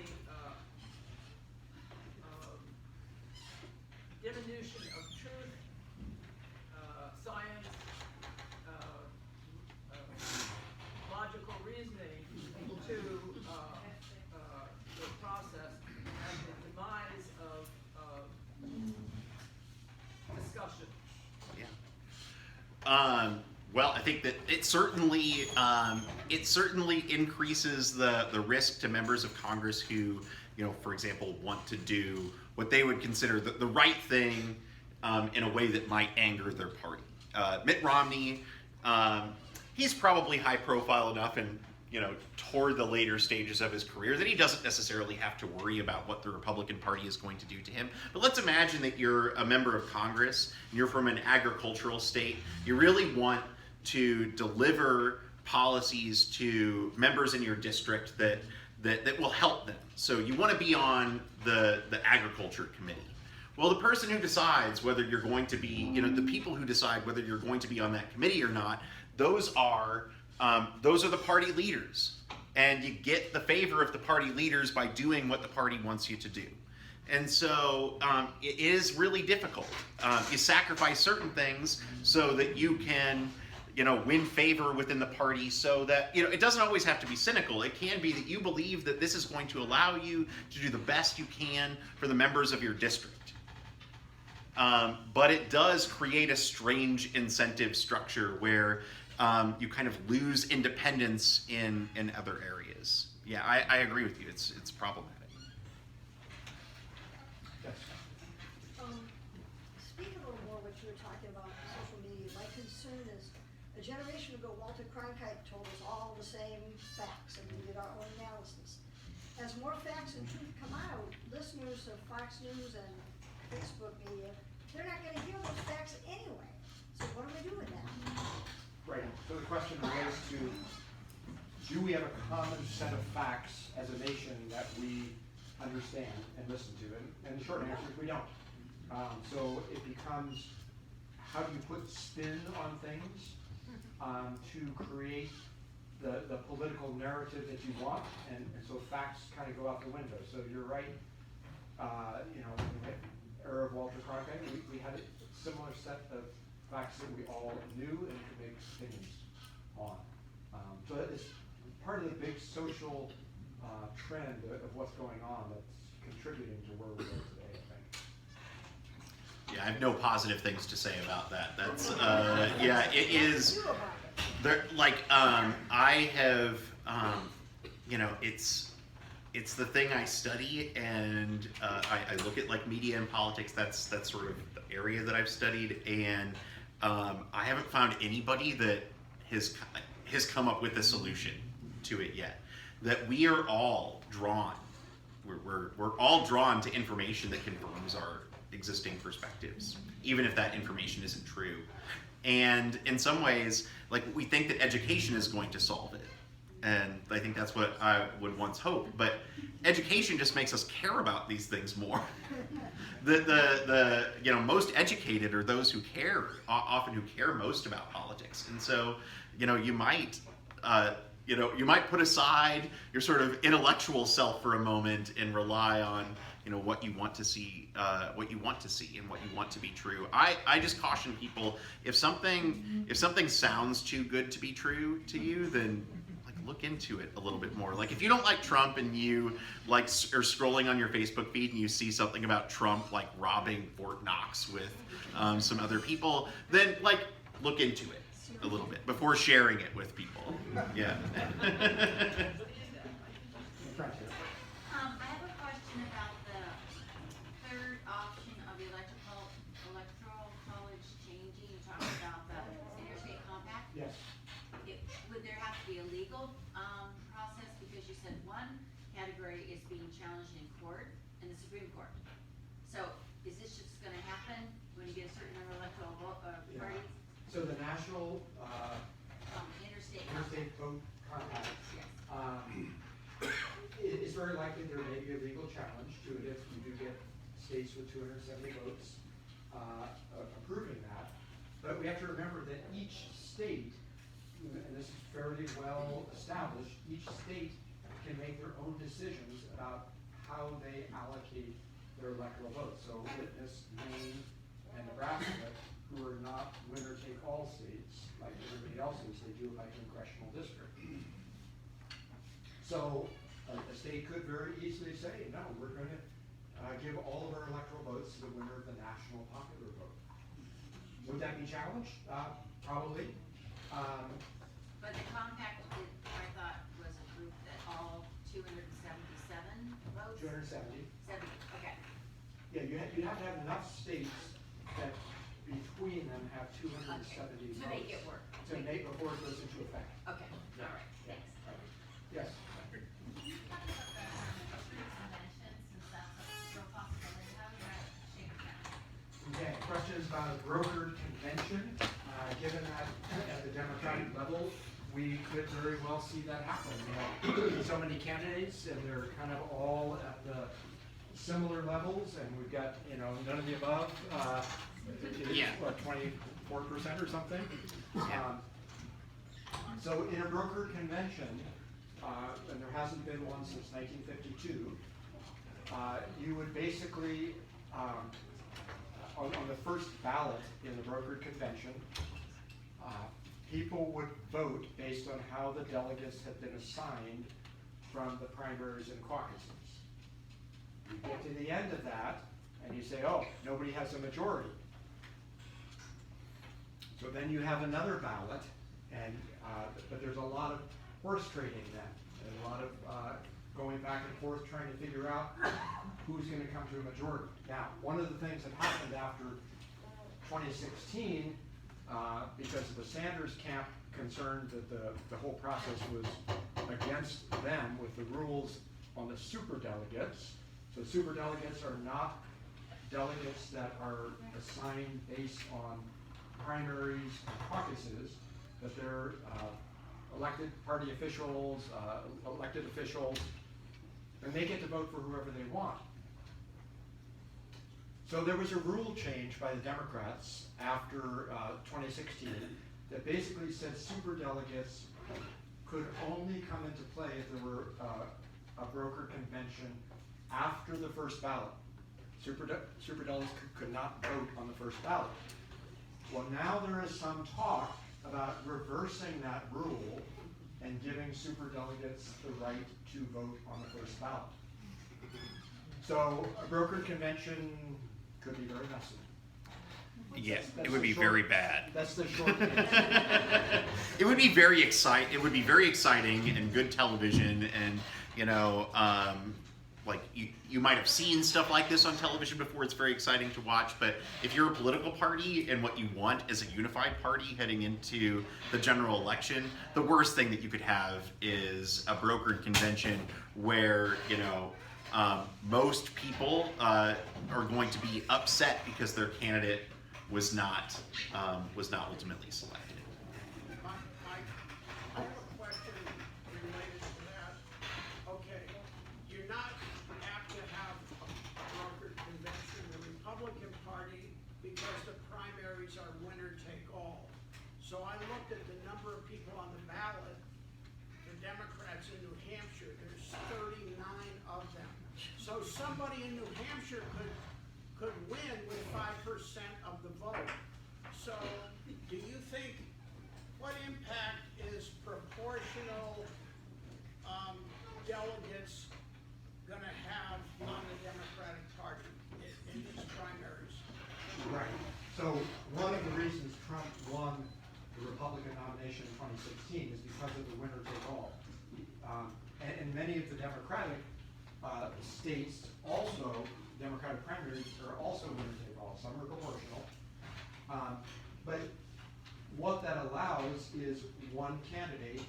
diminution of truth, science, logical reasoning to the process, and the demise of discussion. Yeah. Well, I think that it certainly increases the risk to members of Congress who, you know, for example, want to do what they would consider the right thing in a way that might anger their party. Mitt Romney, he's probably high profile enough and, you know, toward the later stages of his career that he doesn't necessarily have to worry about what the Republican Party is going to do to him. But let's imagine that you're a member of Congress, and you're from an agricultural state. You really want to deliver policies to members in your district that will help them. So you want to be on the agriculture committee. Well, the person who decides whether you're going to be, the people who decide whether you're going to be on that committee or not, those are the party leaders. And you get the favor of the party leaders by doing what the party wants you to do. And so it is really difficult. You sacrifice certain things so that you can, win favor within the party, so that, it doesn't always have to be cynical. It can be that you believe that this is going to allow you to do the best you can for the members of your district. But it does create a strange incentive structure where you kind of lose independence in other areas. Yeah, I agree with you. It's problematic. Speak a little more what you were talking about social media. My concern is, a generation ago, Walter Cronkite told us all the same facts, and we did our own analysis. As more facts and truth come out, listeners of Fox News and Facebook media, they're not gonna hear those facts anyway. So what do we do with that? Right, so the question relates to, do we have a common set of facts as a nation that we understand and listen to? And the short answer is we don't. So it becomes, how do you put spin on things to create the political narrative that you want? And so facts kind of go out the window. So you're right, in the era of Walter Cronkite, we had a similar set of facts that we all knew and could make opinions on. So it's part of the big social trend of what's going on that's contributing to where we are today, I think. Yeah, I have no positive things to say about that. That's yeah, it is. There, like I have, it's the thing I study, and I look at like media and politics. That's sort of the area that I've studied, and I haven't found anybody that has come up with a solution to it yet. That we are all drawn. We're all drawn to information that confirms our existing perspectives, even if that information isn't true. And in some ways, like, we think that education is going to solve it. And I think that's what I would once hope. But education just makes us care about these things more. The most educated are those who care, often who care most about politics. And so, you might put aside your sort of intellectual self for a moment and rely on, what you want to see, and what you want to be true. I just caution people, if something sounds too good to be true to you, then look into it a little bit more. Like, if you don't like Trump and you are scrolling on your Facebook feed and you see something about Trump like robbing Fort Knox with some other people, then look into it a little bit before sharing it with people. Yeah. I have a question about the third option of the electoral college changing. You talked about the Interstate Compact. Yes. Would there have to be a legal process, because you said one category is being challenged in court, in the Supreme Court. So is this just going to happen when you get a certain number of electoral parties? So the national Interstate vote compact, Yes. it's very likely there may be a legal challenge to it if you do get states with 270 votes approving that. But we have to remember that each state, and this is fairly well established, each state can make their own decisions about how they allocate their electoral votes. So witness Maine and Nebraska, who are not winner-take-all states like everybody else is, they do it by congressional district. So a state could very easily say, no, we're going to give all of our electoral votes to the winner of the national popular vote. Would that be challenged? Probably. But the compact, I thought, was approved that all 277 votes? 270. 70, okay. Yeah, you'd have to have enough states that between them have 270 votes. To make it work. To make, before it goes into effect. Okay, all right, Yeah. thanks. Yes. Can you talk about the Truth Convention, since that's a real possibility? How would that shape that? Okay, question is about a brokered convention. Given that at the Democratic level, we could very well see that happen. So many candidates, and they're kind of all at the similar levels, and we've got, none of the above. It's, Yeah. what, 24% or something? So in a brokered convention, and there hasn't been one since 1952, you would basically, on the first ballot in the brokered convention, people would vote based on how the delegates had been assigned from the primaries and caucuses. You get to the end of that, and you say, oh, nobody has a majority. So then you have another ballot, and but there's a lot of horse trading then, and a lot of going back and forth trying to figure out who's going to come to a majority. Now, one of the things that happened after 2016, because of the Sanders camp concerned that the whole process was against them with the rules on the superdelegates. So superdelegates are not delegates that are assigned based on primaries and caucuses, but they're elected party officials, elected officials, and they get to vote for whoever they want. So there was a rule change by the Democrats after 2016 that basically said superdelegates could only come into play if there were a broker convention after the first ballot. Superdelegates could not vote on the first ballot. Well, now there is some talk about reversing that rule and giving superdelegates the right to vote on the first ballot. So a brokered convention could be very messy. Yeah, That's it would the be short- very bad. That's the short answer. It would be very It would be very exciting and good television, and like you might have seen stuff like this on television before. It's very exciting to watch. But if you're a political party and what you want is a unified party heading into the general election, the worst thing that you could have is a brokered convention where most people are going to be upset because their candidate was not ultimately selected. Mike, I have a question related to that. Okay, you're not apt to have a brokered convention in the Republican Party because the primaries are winner take all. So I looked at the number of people on the ballot, the Democrats in New Hampshire, there's 39 of them. So somebody in New Hampshire could win with 5% of the vote. So do you think, what impact is proportional delegates gonna have on the Democratic Party in these primaries? Right. So one of the reasons Trump won the Republican nomination in 2016 is because of the winner take all. And many of the Democratic states also, Democratic primaries are also winner take all. Some are proportional. But what that allows is one candidate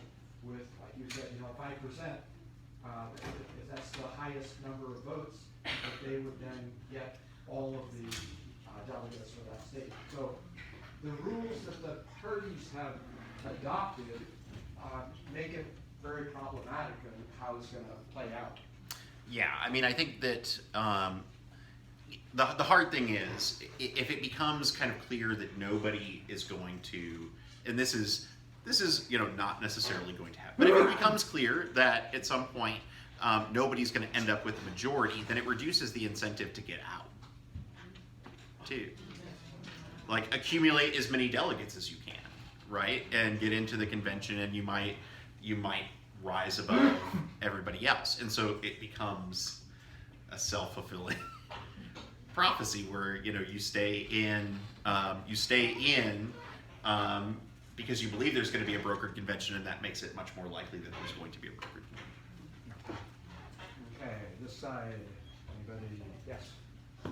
with, like you said, 5%. If that's the highest number of votes, that they would then get all of the delegates for that state. So the rules that the parties have adopted make it very problematic in how it's going to play out. Yeah, I mean, I think that the hard thing is if it becomes kind of clear that nobody is going to, and this is not necessarily going to happen, but if it becomes clear that at some point nobody's going to end up with a majority, then it reduces the incentive to get out, too. Like, accumulate as many delegates as you can, right, and get into the convention, and you might rise above everybody else, and so it becomes a self-fulfilling prophecy where you stay in because you believe there's going to be a brokered convention, and that makes it much more likely that there's going to be a brokered convention. Okay, this side, anybody? Yes.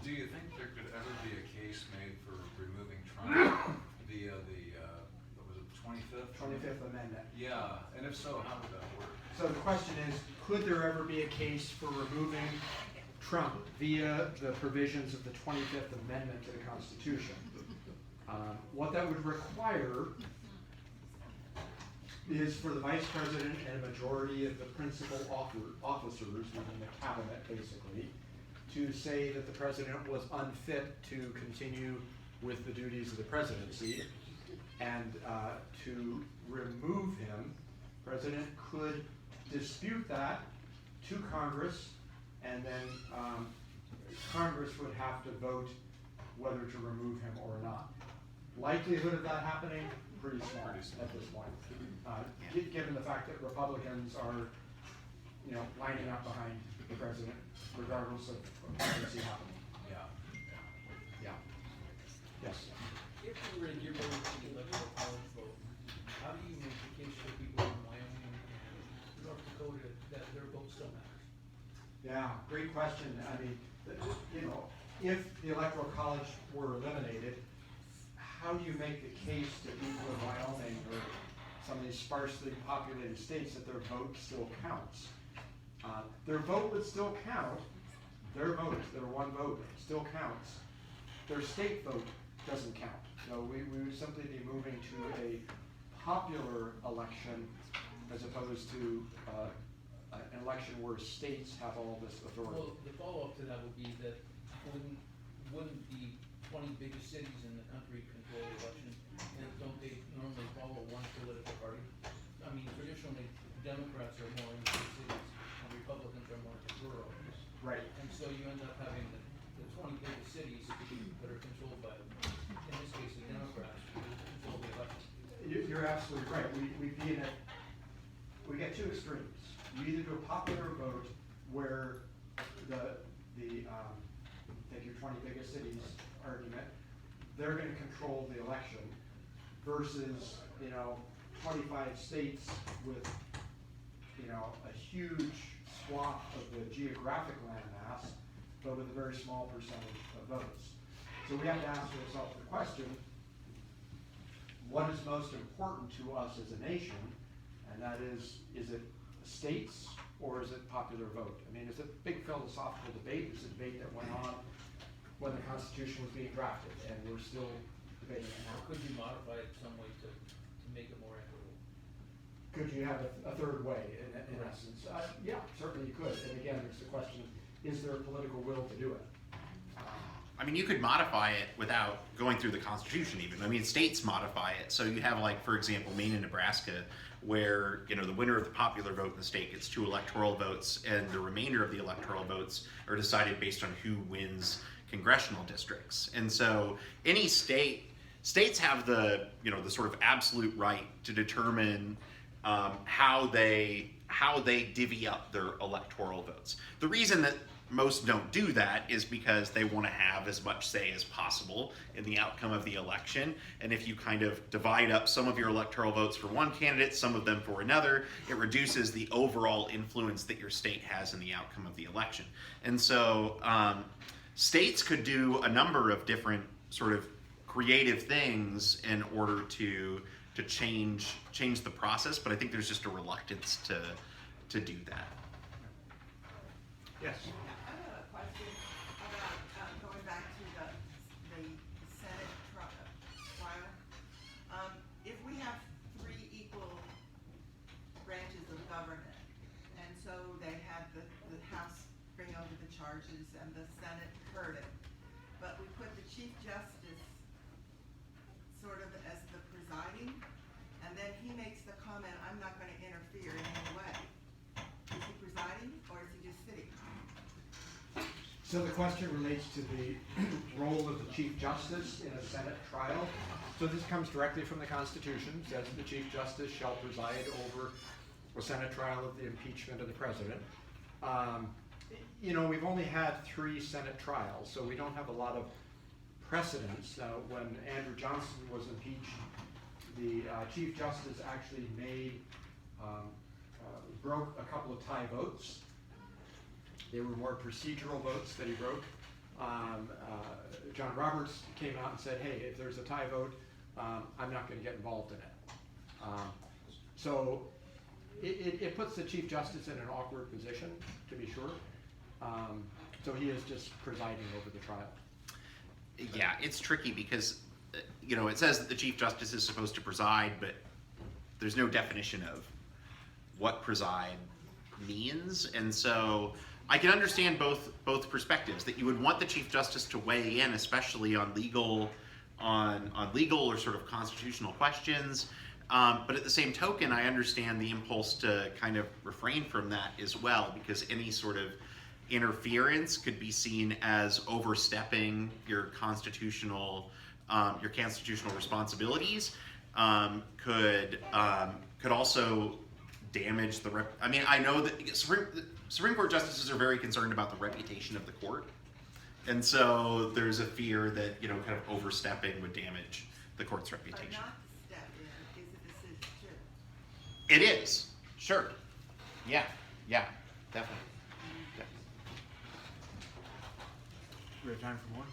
Do you think there could ever be a case made for removing Trump via the, what was it, 25th? 25th Amendment. Yeah, and if so, how would that work? So the question is, could there ever be a case for removing Trump via the provisions of the 25th Amendment to the Constitution? What that would require is for the Vice President and a majority of the principal officers within the cabinet, basically, to say that the president was unfit to continue with the duties of the presidency, and to remove him. President could dispute that to Congress, and then Congress would have to vote whether to remove him or not. Likelihood of that happening, pretty small at this point. Given the fact that Republicans are, lining up behind the president, regardless of what we see happening. Yeah. Yeah. Yes. If you were to give over to the electoral college vote, how do you make the case for people in Wyoming and North Dakota that their vote still matters? Yeah, great question. I mean, if the Electoral College were eliminated, how do you make the case to people in Wyoming or some of these sparsely populated states that their vote still counts? Their vote would still count. Their vote, their one vote, still counts. Their state vote doesn't count. So we would simply be moving to a popular election as opposed to an election where states have all this authority. Well, the follow-up to that would be that wouldn't the 20 biggest cities in the country control the election? And don't they normally follow one political party? I mean, traditionally, Democrats are more in the big cities and Republicans are more in the rural areas. Right. And so you end up having the 20 biggest cities that are controlled by, in this case, the Democrats, who control the election. You're absolutely right. We get two extremes. You either do a popular vote where take your 20 biggest cities argument, they're going to control the election, versus 25 states with a huge swath of the geographic landmass, but with a very small percentage of votes. So we have to ask ourselves the question: what is most important to us as a nation? And that is it states or is it popular vote? I mean, it's a big philosophical debate. It's a debate that went on when the Constitution was being drafted, and we're still debating it now. Could you modify it some way to make it more equitable? Could you have a third way, in essence? Yeah, certainly you could. And again, there's the question, is there a political will to do it? I mean, you could modify it without going through the Constitution even. I mean, states modify it. So you have, like, for example, Maine and Nebraska, where, the winner of the popular vote in the state gets 2 electoral votes, and the remainder of the electoral votes are decided based on who wins congressional districts. And so any states have the, the sort of absolute right to determine how they divvy up their electoral votes. The reason that most don't do that is because they want to have as much say as possible in the outcome of the election. And if you kind of divide up some of your electoral votes for one candidate, some of them for another, it reduces the overall influence that your state has in the outcome of the election. And so states could do a number of different sort of creative things in order to change the process, but I think there's just a reluctance to do that. Yes. I have a question about going back to the Senate trial. If we have 3 equal branches of government, and so they had the House bring over the charges and the Senate heard it, but we put the Chief Justice sort of as the presiding, and then he makes the comment, I'm not going to interfere in any way. Is he presiding or is he just sitting? So the question relates to the role of the Chief Justice in a Senate trial. So this comes directly from the Constitution. It says the Chief Justice shall preside over a Senate trial of the impeachment of the president. We've only had 3 Senate trials, so we don't have a lot of precedents. When Andrew Johnson was impeached, the Chief Justice actually broke a couple of tie votes. They were more procedural votes that he broke. John Roberts came out and said, hey, if there's a tie vote, I'm not going to get involved in it. So it puts the Chief Justice in an awkward position, to be sure. So he is just presiding over the trial. Yeah, it's tricky because, it says that the Chief Justice is supposed to preside, but there's no definition of what preside means. And so I can understand both perspectives, that you would want the Chief Justice to weigh in, especially on legal or sort of constitutional questions. But at the same token, I understand the impulse to kind of refrain from that as well, because any sort of interference could be seen as overstepping your constitutional responsibilities. Could also damage the I mean, I know that Supreme Court justices are very concerned about the reputation of the court, and so there's a fear that kind of overstepping would damage the court's But reputation. not to step in is a decision too. It is, sure, yeah, definitely. Yeah. We have time for more?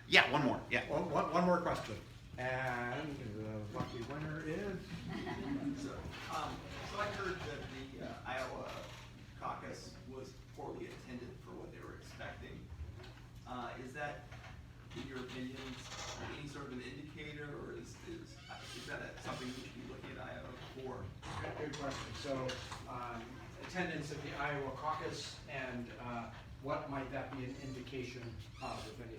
Yeah, one more. Yeah. One more question. And the lucky winner is? So I heard that the Iowa caucus was poorly attended for what they were expecting. Is that, in your opinion, any sort of an indicator, or is that something we should be looking at Iowa for? Good question. So, attendance at the Iowa caucus, and what might that be an indication of, if anything?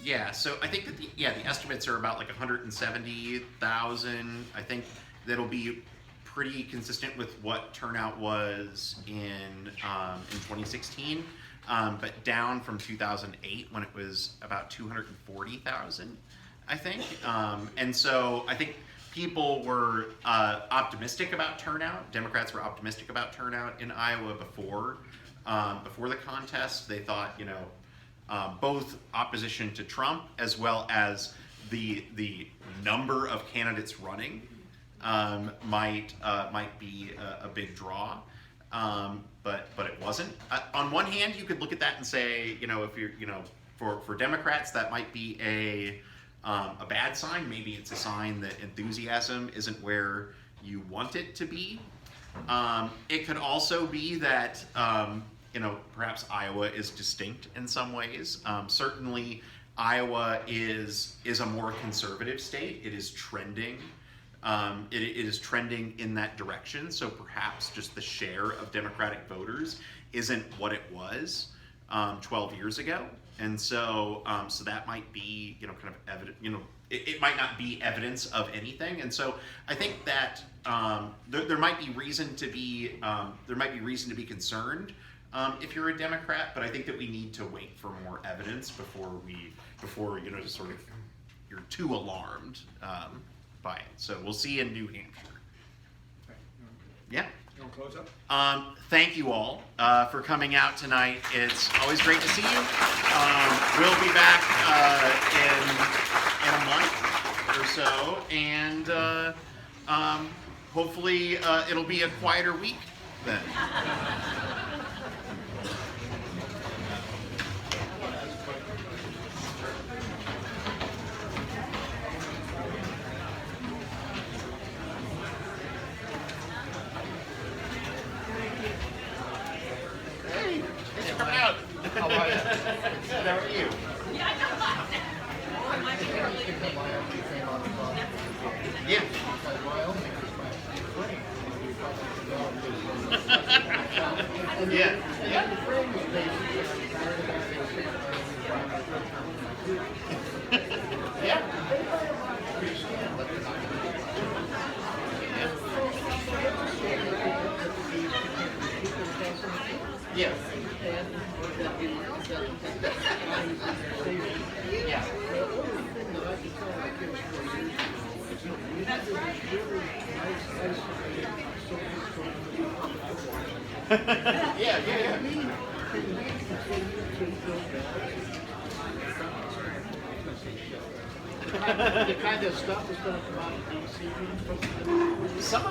Yeah, so I think that the estimates are about like 170,000. I think that'll be pretty consistent with what turnout was in 2016, but down from 2008 when it was about 240,000, I think. And so I think people were optimistic about turnout. Democrats were optimistic about turnout in Iowa before the contest. They thought, both opposition to Trump as well as the number of candidates running might be a big draw, but it wasn't. On one hand, you could look at that and say, if you're, for Democrats, that might be a bad sign. Maybe it's a sign that enthusiasm isn't where you want it to be. It could also be that perhaps Iowa is distinct in some ways. Certainly, Iowa is a more conservative state. It is trending. It is trending in that direction. So perhaps just the share of Democratic voters isn't what it was 12 years ago, and so that might be kind of evident. It might not be evidence of anything, and so I think that there might be reason to be concerned. If you're a Democrat, but I think that we need to wait for more evidence before just sort of you're too alarmed by it. So we'll see in New Hampshire. Yeah. You want to close up? Thank you all for coming out tonight. It's always great to see you. We'll be back in a month or so, and hopefully it'll be a quieter week then. How are you? Good, how are you? Yeah. Yeah. Yeah. Yeah. Yeah. Yeah. The kind of stuff that's going to come out of DC? Some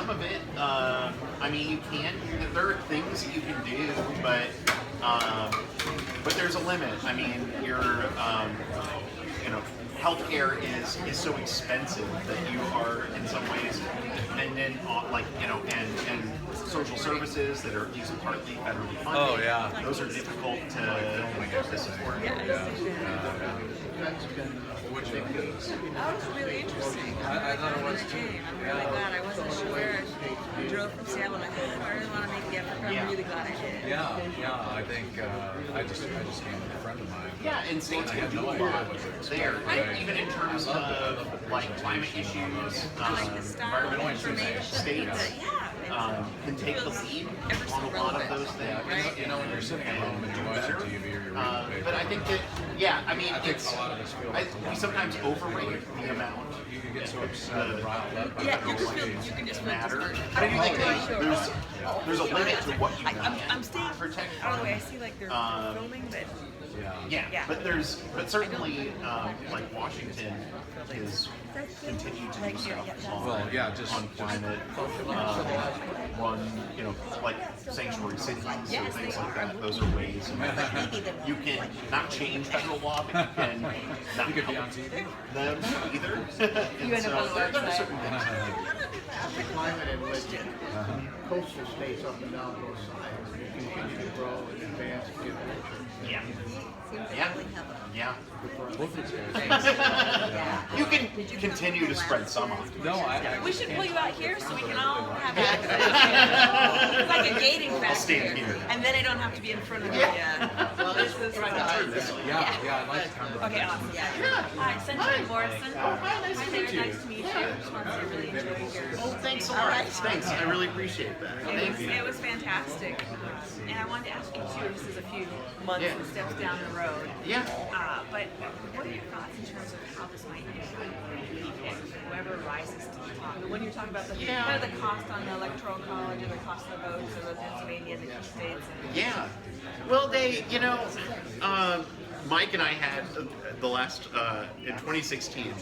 of it. I mean, you can. There are things that you can do, but there's a limit. I mean, healthcare is so expensive that you are in some ways dependent on, and social services that are at least partly federally funded. Oh, yeah. Those are difficult to support. Yeah. That was really interesting. I thought it was too. I'm really glad. I wasn't sure. I drove from Seattle and I thought, I really want to make the effort, but I'm really glad I did. Yeah, I think I just came with a friend of mine. Yeah, and states I can had do no a idea lot what to expect. there, Right. even in terms of like climate issues, Like the style of environmental information. states can take the lead on a lot of those things. You know, when you're sitting at home and you watch the TV or you're reading the paper. But I think that, yeah, I mean, I think it's, a lot of us feel we sometimes overrate the amount. You can get so upset and riled up. by Yeah, the you whole can case. just feel Matter. discouraged. But I do think Sure. there's a limit to what you I'm staying protect. out of the way. I see like they're filming, but Yeah, but certainly, like Washington is continued to do stuff on, Well, yeah, just on climate, on, you know, like sanctuary cities and things like that. Those are ways in which you can not change federal law, but you can not you could be help on TV. them either. You end up on the there are website. certain things. The climate in which coastal states up and down both sides continue to grow and advance and get richer. Yeah. seems to Yeah. really help. Yeah. Both these guys. You can continue to spread some on. No, I We should pull you out here so we can all have access. It's like a gating I'll factor. stand here. And then I don't have to be in front of the, Well, this is Try to turn this way. yeah, I'd like to come to Okay, awesome, yeah. Hi, Century Morrison. Hi, nice to there, meet you. nice to meet you. Just wanted to really enjoy your. Oh, thanks a All lot. right. Thanks. I really appreciate that. Thank you. It was fantastic. And I wanted to ask you too, this is a few months and steps down the road. Yeah. But what are your thoughts in terms of how this might impact whoever rises to the top? When you're talking about the kind of the cost on the Electoral College and the cost of the votes of the Pennsylvania and the key states. And Yeah. Well, they, you know, Mike and I had the last, in 2016,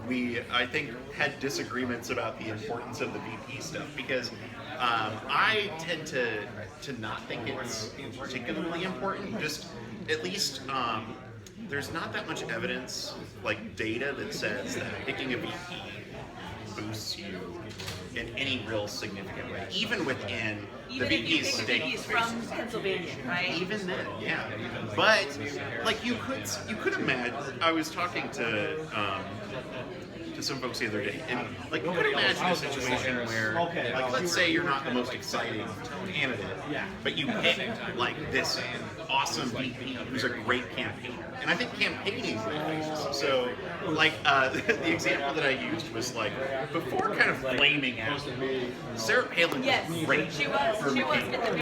we, I think, had disagreements about the importance of the VP stuff because I tend to not think it's particularly important. Just, at least, there's not that much evidence, like data that says that picking a VP boosts you in any real significant way, even within the even if you VP's think state. the VP is from Pennsylvania, right? Even then, yeah. But like you could imagine. I was talking to some folks the other day, and like you could imagine a situation where, like, let's say you're not the most exciting candidate, but you pick like this awesome VP who's a great campaigner, and I think campaigning matters. So, like the example that I used was like before kind of flaming out, Sarah Palin was Yes, great she was. for She was. McCain.